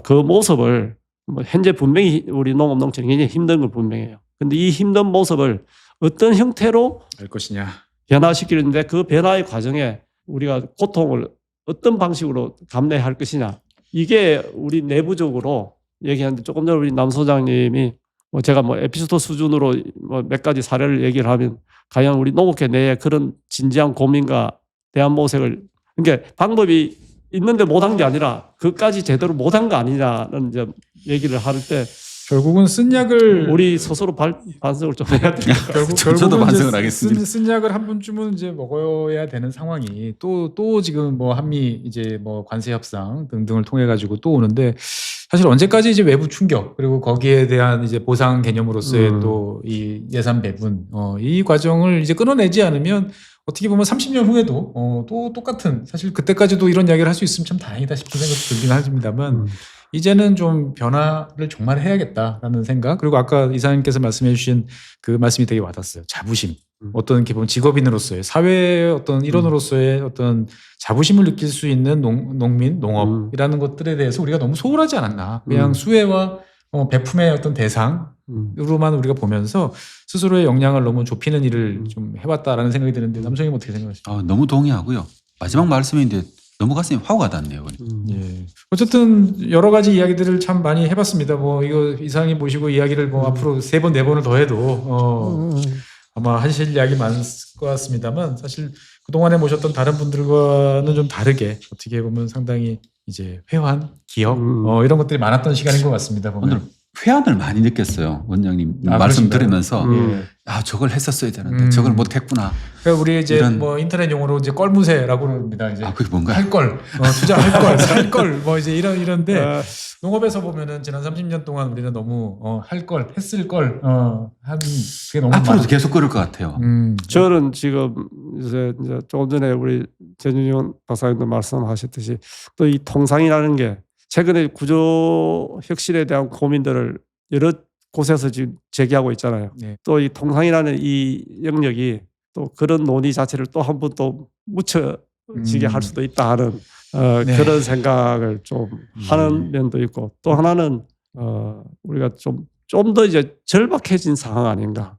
그 모습을 뭐 현재 분명히 우리 농업 농촌이 굉장히 힘든 건 분명해요. 근데 이 힘든 모습을 어떤 형태로 할 것이냐. 변화시키는데 그 변화의 과정에 우리가 고통을 어떤 방식으로 감내할 것이냐. 이게 우리 내부적으로 얘기하는데 조금 전에 우리 남 소장님이 뭐 제가 뭐 에피소드 수준으로 뭐 몇 가지 사례를 얘기를 하면 과연 우리 농업계 내에 그런 진지한 고민과 대안 모색을 그러니까 방법이 있는데 못한 게 아니라 그까지 제대로 못한 거 아니냐는 이제 얘기를 할 때 결국은 쓴 약을 우리 스스로 반성을 좀 해야 돼요. 저도 결국은 반성을 이제 하겠습니다. 쓴 약을 한 번쯤은 이제 먹어야 되는 상황이 또 지금 뭐 한미 이제 뭐 관세 협상 등등을 통해 가지고 또 오는데 사실 언제까지 이제 외부 충격 그리고 거기에 대한 이제 보상 개념으로서의 또 이 예산 배분 이 과정을 이제 끊어내지 않으면 어떻게 보면 30년 후에도 또 똑같은 사실 그때까지도 이런 이야기를 할 수 있으면 참 다행이다 싶은 생각도 들긴 합니다만 이제는 좀 변화를 정말 해야겠다라는 생각 그리고 아까 이사님께서 말씀해 주신 그 말씀이 되게 와닿았어요. 자부심. 어떤 기본 직업인으로서의 사회의 어떤 일원으로서의 어떤 자부심을 느낄 수 있는 농민, 농업이라는 것들에 대해서 우리가 너무 소홀하지 않았나. 그냥 수혜와 배품의 어떤 대상으로만 우리가 보면서 스스로의 역량을 너무 좁히는 일을 좀 해왔다라는 생각이 드는데 남성님 어떻게 생각하십니까? 너무 동의하고요. 마지막 말씀인데 너무 가슴이 확 와닿네요. 예. 어쨌든 여러 가지 이야기들을 참 많이 해봤습니다. 뭐 이거 이상이 모시고 이야기를 뭐 앞으로 3번, 4번을 더 해도 아마 하실 이야기 많을 것 같습니다만 사실 그동안에 모셨던 다른 분들과는 좀 다르게 어떻게 보면 상당히 이제 회환, 기억 이런 것들이 많았던 시간인 것 같습니다. 보면. 오늘 회한을 많이 느꼈어요. 원장님 아, 말씀 그러신가요? 들으면서 예. 아 저걸 했었어야 되는데 저걸 못했구나. 그러니까 우리 이제 이런- 뭐 인터넷 용어로 이제 껄무새라고 그럽니다. 이제 아 그게 뭔가요? 할 걸, 투자할 걸, 살 걸, 뭐 이제 이런데 어, 농업에서 보면은 지난 30년 동안 우리는 너무 할 걸, 했을 걸, 한 그게 너무 앞으로도 많- 계속 그럴 것 같아요. 저는 지금 이제 조금 전에 우리 전윤용 박사님도 말씀하셨듯이 또 이 통상이라는 게 최근에 구조 혁신에 대한 고민들을 여러 곳에서 지금 제기하고 있잖아요. 네. 또 이 통상이라는 이 영역이 또 그런 논의 자체를 또 한 번 또 묻혀지게 할 수도 있다 하는 네. 그런 생각을 좀 하는 면도 있고 또 하나는 우리가 좀 더 이제 절박해진 상황 아닌가.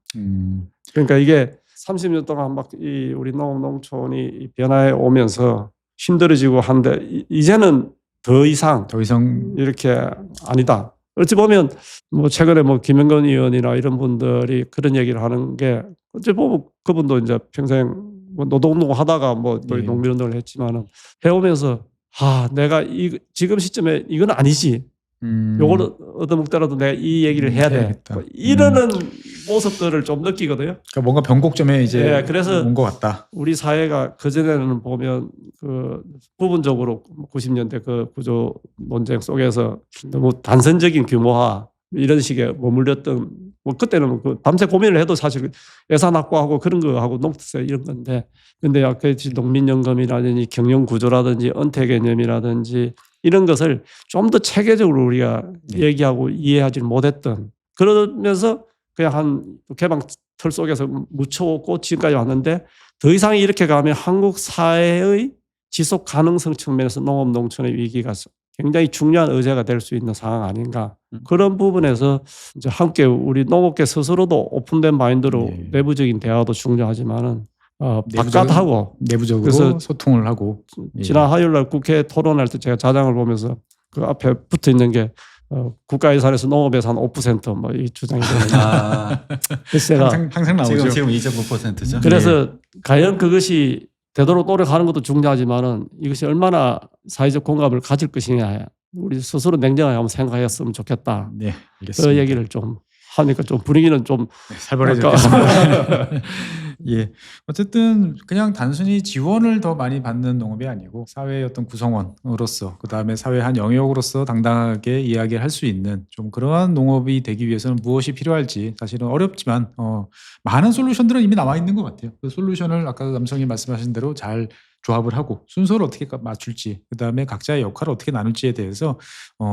그러니까 이게 30년 동안 막 이 우리 농촌이 이 변화해 오면서 힘들어지고 한데 이제는 더 이상 더 이상 이렇게 아니다. 어찌 보면 뭐 최근에 뭐 김영건 의원이나 이런 분들이 그런 얘기를 하는 게 어찌 보면 그분도 이제 평생 뭐 노동노동 하다가 뭐 또 예. 농민운동을 했지만은 해오면서 내가 지금 시점에 이건 아니지. 요걸 얻어먹더라도 내가 이 얘기를 해야 돼. 해야겠다. 뭐 이러는 모습들을 좀 느끼거든요. 그러니까 뭔가 변곡점에 이제 예, 그래서 온 것 같다. 우리 사회가 그전에는 보면 그 부분적으로 90년대 그 구조 논쟁 속에서 너무 단선적인 규모화 이런 식의 머물렸던 뭐 그때는 그 밤새 고민을 해도 사실 예산 확보하고 그런 거 하고 농특세 이런 건데 근데 아까 농민연금이라든지 경영구조라든지 은퇴 개념이라든지 이런 것을 좀 더 체계적으로 우리가 얘기하고 이해하지 못했던 그러면서 그냥 한 개방 틀 속에서 묻혀오고 지금까지 왔는데 더 이상 이렇게 가면 한국 사회의 지속 가능성 측면에서 농업 농촌의 위기가 굉장히 중요한 의제가 될 수 있는 상황 아닌가. 그런 부분에서 이제 함께 우리 농업계 스스로도 오픈된 마인드로 네. 내부적인 대화도 중요하지만은 내부적인- 바깥하고 내부적으로 그래서 소통을 하고 지난 화요일 날 국회 토론할 때 제가 자장을 보면서 그 앞에 붙어 있는 게 국가 예산에서 농업에서 한 5%뭐 이 주장이 되는 아, 그래서 제가 항상 나오죠. 지금 2.9%죠. 그래서 과연 그것이 되도록 노력하는 것도 중요하지만은 이것이 얼마나 사회적 공감을 가질 것이냐 우리 스스로 냉정하게 한번 생각했으면 좋겠다. 네, 알겠습니다. 그 얘기를 좀 하니까 좀 분위기는 좀 살벌해졌습니다. 예, 어쨌든 그냥 단순히 지원을 더 많이 받는 농업이 아니고 사회의 어떤 구성원으로서 그 다음에 사회 한 영역으로서 당당하게 이야기를 할 수 있는 좀 그러한 농업이 되기 위해서는 무엇이 필요할지 사실은 어렵지만 많은 솔루션들은 이미 나와 있는 것 같아요. 그 솔루션을 아까 남성이 말씀하신 대로 잘 조합을 하고 순서를 어떻게 맞출지 그 다음에 각자의 역할을 어떻게 나눌지에 대해서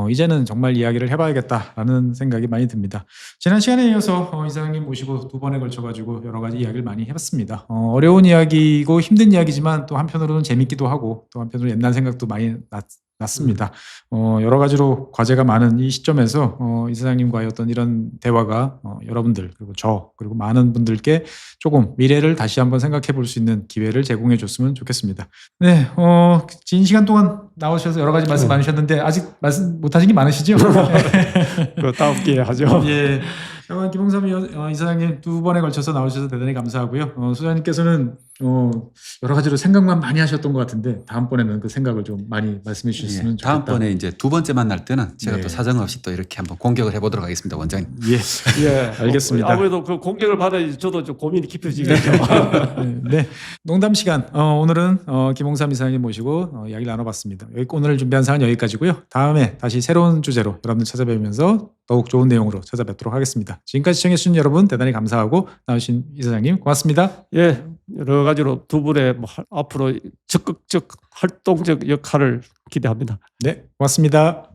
이제는 정말 이야기를 해봐야겠다라는 생각이 많이 듭니다. 지난 시간에 이어서 이사장님 모시고 두 번에 걸쳐가지고 여러 가지 이야기를 많이 해봤습니다. 어려운 이야기고 힘든 이야기지만 또 한편으로는 재밌기도 하고 또 한편으로 옛날 생각도 많이 났습니다. 여러 가지로 과제가 많은 이 시점에서 이사장님과의 어떤 이런 대화가 여러분들 그리고 저 그리고 많은 분들께 조금 미래를 다시 한번 생각해 볼 수 있는 기회를 제공해 줬으면 좋겠습니다. 네, 긴 시간 동안 나오셔서 여러 가지 말씀 많으셨는데 아직 말씀 못 하신 게 많으시죠? 그 다음 기회에 하죠. 예. 김홍삼 이사장님 두 번에 걸쳐서 나오셔서 대단히 감사하고요. 소장님께서는 여러 가지로 생각만 많이 하셨던 것 같은데 다음번에는 그 생각을 좀 많이 말씀해 주셨으면 좋겠다. 다음번에 이제 두 번째 만날 때는 제가 네. 또 사정없이 또 이렇게 한번 공격을 해보도록 하겠습니다, 원장님. 예. 예, 알겠습니다. 아무래도 그 공격을 받아야 저도 좀 고민이 깊어지겠죠. 네, 농담 시간. 오늘은 김홍삼 이사장님 모시고 이야기를 나눠봤습니다. 오늘 준비한 사항은 여기까지고요. 다음에 다시 새로운 주제로 여러분들 찾아뵈면서 더욱 좋은 내용으로 찾아뵙도록 하겠습니다. 지금까지 시청해주신 여러분 대단히 감사하고 나오신 이사장님 고맙습니다. 예, 여러 가지로 두 분의 뭐 앞으로 적극적 활동적 역할을 기대합니다. 네, 고맙습니다.